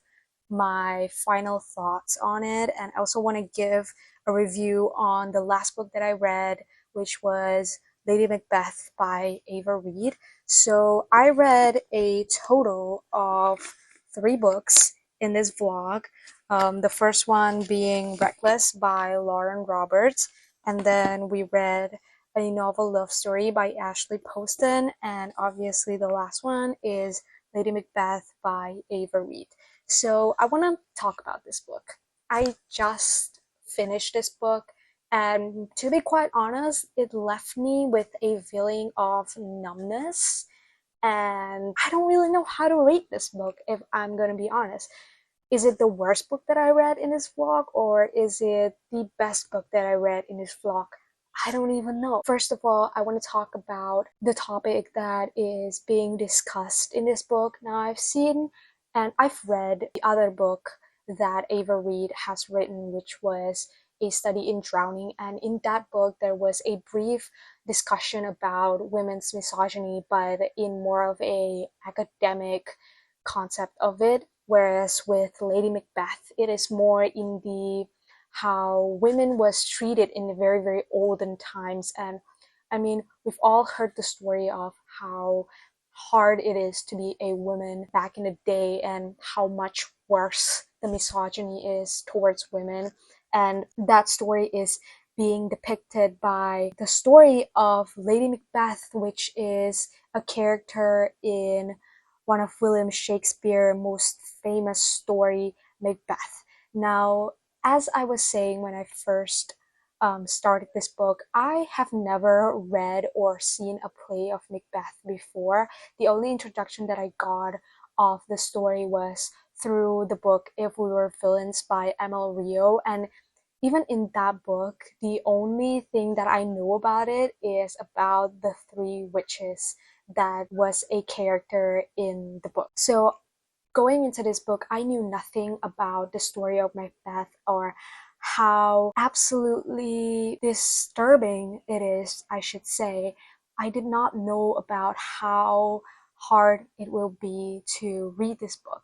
my final thoughts on it. And I also want to give a review on the last book that I read, which was Lady Macbeth by Ava Reid. So I read a total of 3 books in this vlog. The first one being Reckless by Lauren Roberts, and then we read a novel love story by Ashley Poston, and obviously the last one is Lady Macbeth by Ava Reid. So I want to talk about this book. I just finished this book, and to be quite honest, it left me with a feeling of numbness, and I don't really know how to rate this book, if I'm gonna be honest. Is it the worst book that I read in this vlog, or is it the best book that I read in this vlog? I don't even know. First of all, I want to talk about the topic that is being discussed in this book. Now, I've seen and I've read the other book that Ava Reid has written, which was A Study in Drowning, and in that book there was a brief discussion about women's misogyny, but in more of a academic concept of it. Whereas with Lady Macbeth, it is more in the how women was treated in the very, very olden times. And I mean, we've all heard the story of how hard it is to be a woman back in the day and how much worse the misogyny is towards women. And that story is being depicted by the story of Lady Macbeth, which is a character in one of William Shakespeare's most famous story, Macbeth. Now, as I was saying when I first started this book, I have never read or seen a play of Macbeth before. The only introduction that I got of the story was through the book If We Were Villains by Emil Rio, and even in that book, the only thing that I know about it is about the three witches that was a character in the book. So going into this book, I knew nothing about the story of Macbeth or how absolutely disturbing it is, I should say. I did not know about how hard it will be to read this book.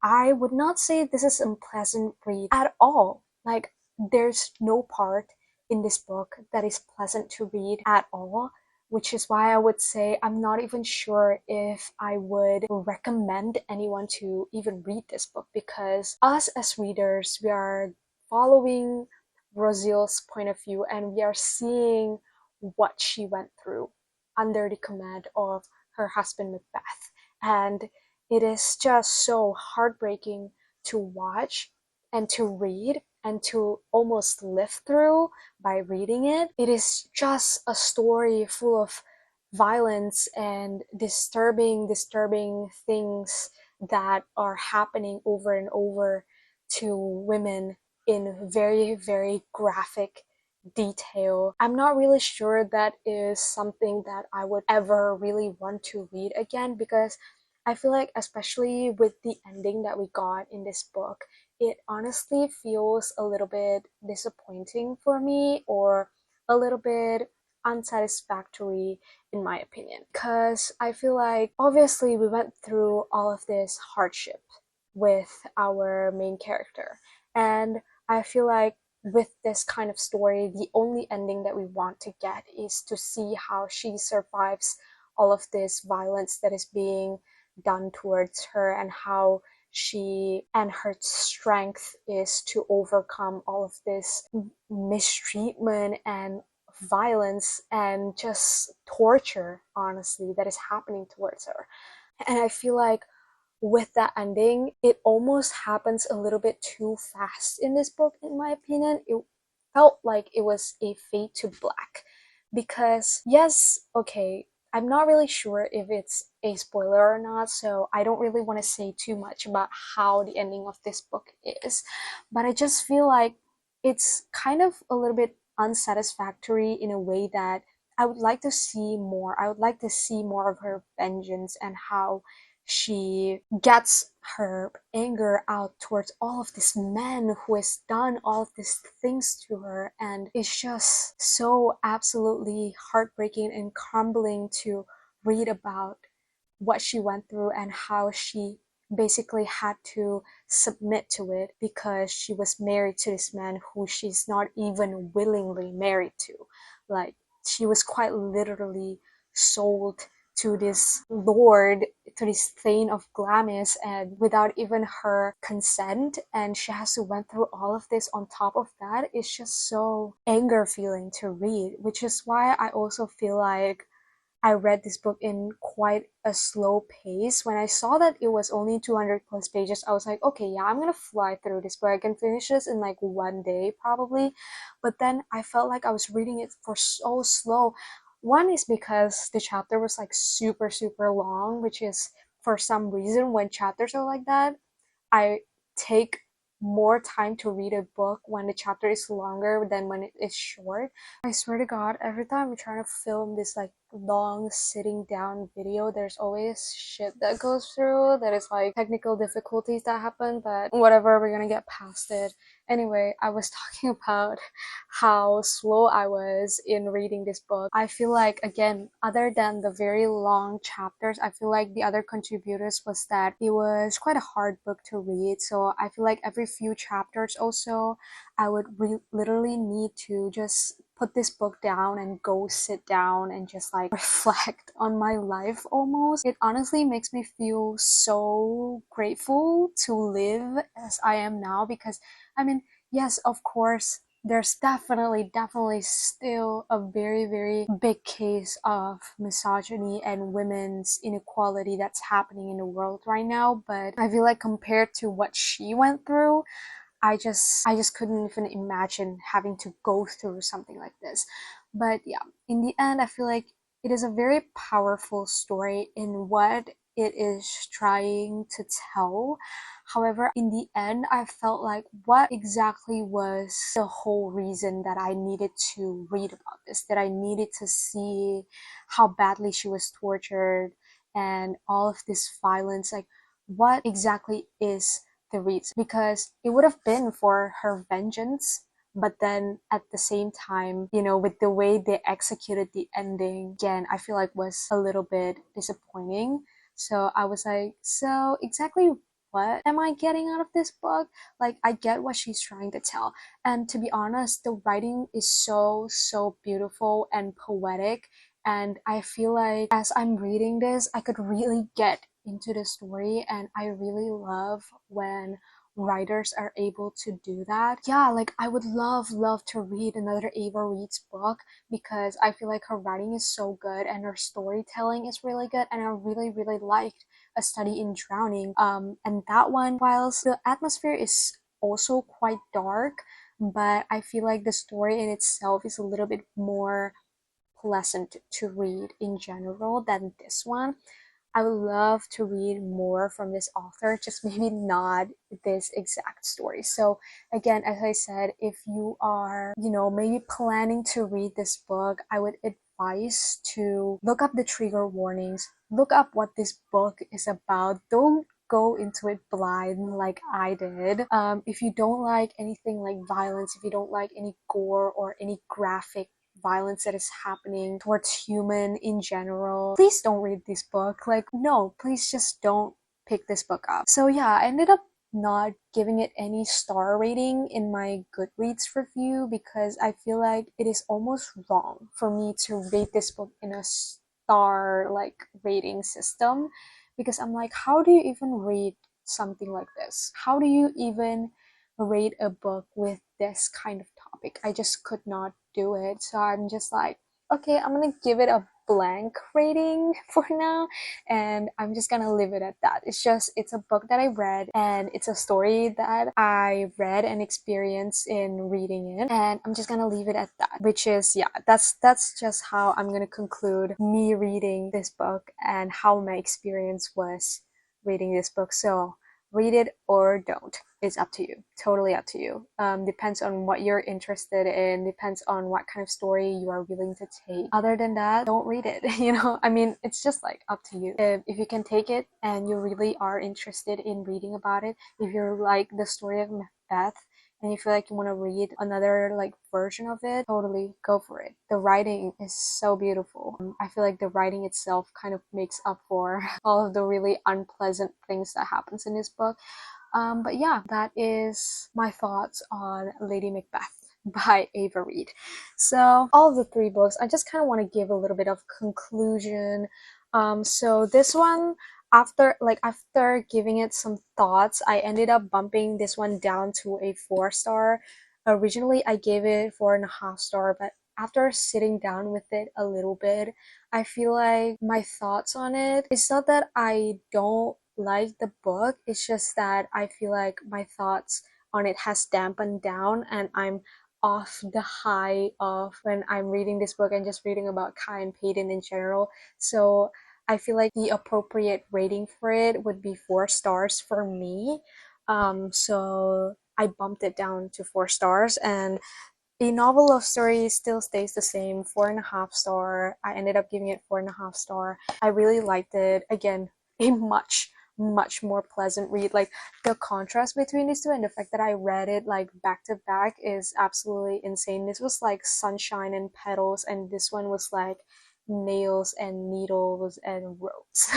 I would not say this is a pleasant read at all. Like, there's no part in this book that is pleasant to read at all, which is why I would say I'm not even sure if I would recommend anyone to even read this book, because us as readers, we are following Rosil's point of view and we are seeing what she went through under the command of her husband Macbeth. And it is just so heartbreaking to watch and to read and to almost live through by reading it. It is just a story full of violence and disturbing things that are happening over and over to women in very graphic detail. I'm not really sure that is something that I would ever really want to read again, because I feel like, especially with the ending that we got in this book, it honestly feels a little bit disappointing for me, or a little bit unsatisfactory in my opinion, because I feel like obviously we went through all of this hardship with our main character, and I feel like with this kind of story, the only ending that we want to get is to see how she survives all of this violence that is being done towards her, and how she and her strength is to overcome all of this mistreatment and violence and just torture, honestly, that is happening towards her. And I feel like with that ending, it almost happens a little bit too fast in this book, in my opinion. It felt like it was a fade to black. Because, yes, okay, I'm not really sure if it's a spoiler or not, so I don't really want to say too much about how the ending of this book is. But I just feel like it's kind of a little bit unsatisfactory in a way that I would like to see more. I would like to see more of her vengeance and how she gets her anger out towards all of this men who has done all of these things to her, and it's just so absolutely heartbreaking and crumbling to read about what she went through and how she basically had to submit to it because she was married to this man who she's not even willingly married to. Like, she was quite literally sold to this lord, to this Thane of Glamis, and without even her consent, and she has to went through all of this on top of that. It's just so anger feeling to read, which is why I also feel like I read this book in quite a slow pace. When I saw that it was only 200 plus pages, I was like, okay, yeah, I'm gonna fly through this book. I can finish this in like one day probably. But then I felt like I was reading it for so slow. One is because the chapter was like super long, which is for some reason when chapters are like that, I take more time to read a book when the chapter is longer than when it is short. I swear to God, every time I'm trying to film this like long sitting down video, there's always shit that goes through that is like technical difficulties that happen, but whatever, we're gonna get past it. Anyway, I was talking about how slow I was in reading this book. I feel like, again, other than the very long chapters, I feel like the other contributors was that it was quite a hard book to read. So I feel like every few chapters also, I would literally need to just put this book down and go sit down and just like reflect on my life almost. It honestly makes me feel so grateful to live as I am now, because I mean, yes, of course, there's definitely still a very big case of misogyny and women's inequality that's happening in the world right now, but I feel like compared to what she went through, I just couldn't even imagine having to go through something like this. But yeah, in the end, I feel like it is a very powerful story in what it is trying to tell. However, in the end, I felt like what exactly was the whole reason that I needed to read about this, that I needed to see how badly she was tortured and all of this violence. Like, what exactly is the reason? Because it would have been for her vengeance, but then at the same time, with the way they executed the ending, again, I feel like was a little bit disappointing. So I was like, so exactly what am I getting out of this book? Like, I get what she's trying to tell. And to be honest, the writing is so, so beautiful and poetic. And I feel like as I'm reading this, I could really get into the story. And I really love when writers are able to do that. Yeah, like I would love to read another Ava Reid's book because I feel like her writing is so good and her storytelling is really good, and I really liked A Study in Drowning. And that one, whilst the atmosphere is also quite dark, but I feel like the story in itself is a little bit more pleasant to read in general than this one. I would love to read more from this author, just maybe not this exact story. So again, as I said, if you are, maybe planning to read this book, I would advise to look up the trigger warnings, look up what this book is about. Don't go into it blind like I did. If you don't like anything like violence, if you don't like any gore or any graphic violence that is happening towards human in general, please don't read this book. Like, no, please just don't pick this book up. So yeah, I ended up not giving it any star rating in my Goodreads review because I feel like it is almost wrong for me to rate this book in a star like rating system, because I'm like, how do you even read something like this? How do you even rate a book with this kind of topic? I just could not do it. So I'm just like, okay, I'm gonna give it a blank rating for now, and I'm just gonna leave it at that. It's a book that I read, and it's a story that I read and experienced in reading it, and I'm just gonna leave it at that, which is, yeah, that's just how I'm gonna conclude me reading this book and how my experience was reading this book. So read it or don't. It's up to you. Totally up to you. Depends on what you're interested in, depends on what kind of story you are willing to take. Other than that, don't read it. I mean, it's just like up to you. If you can take it and you really are interested in reading about it, if you're like the story of Macbeth and you feel like you want to read another like version of it, totally go for it. The writing is so beautiful. I feel like the writing itself kind of makes up for all of the really unpleasant things that happens in this book. But yeah, that is my thoughts on Lady Macbeth by Ava Reid. So all of the three books, I just kind of want to give a little bit of conclusion. So this one, after giving it some thoughts, I ended up bumping this one down to a 4-star. Originally, I gave it 4.5 star, but after sitting down with it a little bit, I feel like my thoughts on it, it's not that I don't like the book, it's just that I feel like my thoughts on it has dampened down, and I'm off the high of when I'm reading this book and just reading about Kai and Peyton in general. So I feel like the appropriate rating for it would be 4 stars for me. So I bumped it down to 4 stars, and the novel love story still stays the same, 4.5 star. I ended up giving it 4.5 star. I really liked it. Again, a much more pleasant read. Like, the contrast between these two and the fact that I read it like back to back is absolutely insane. This was like sunshine and petals, and this one was like nails and needles and ropes.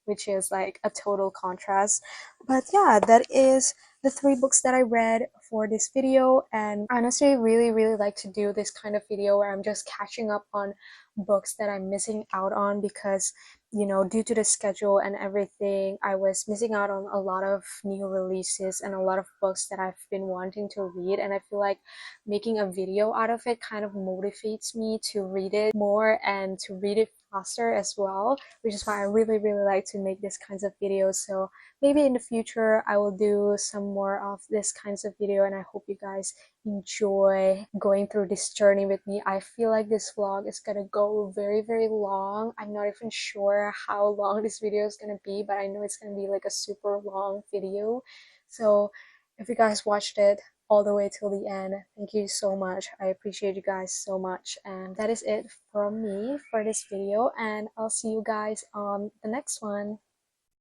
Which is like a total contrast. But yeah, that is the 3 books that I read for this video, and I honestly really like to do this kind of video where I'm just catching up on books that I'm missing out on because, due to the schedule and everything, I was missing out on a lot of new releases and a lot of books that I've been wanting to read, and I feel like making a video out of it kind of motivates me to read it more and to read it faster as well, which is why I really really like to make these kinds of videos. So maybe in the future I will do some more of this kinds of video, and I hope you guys enjoy going through this journey with me. I feel like this vlog is gonna go very very long. I'm not even sure how long this video is gonna be, but I know it's gonna be like a super long video. So if you guys watched it all the way till the end, thank you so much. I appreciate you guys so much, and that is it from me for this video, and I'll see you guys on the next one.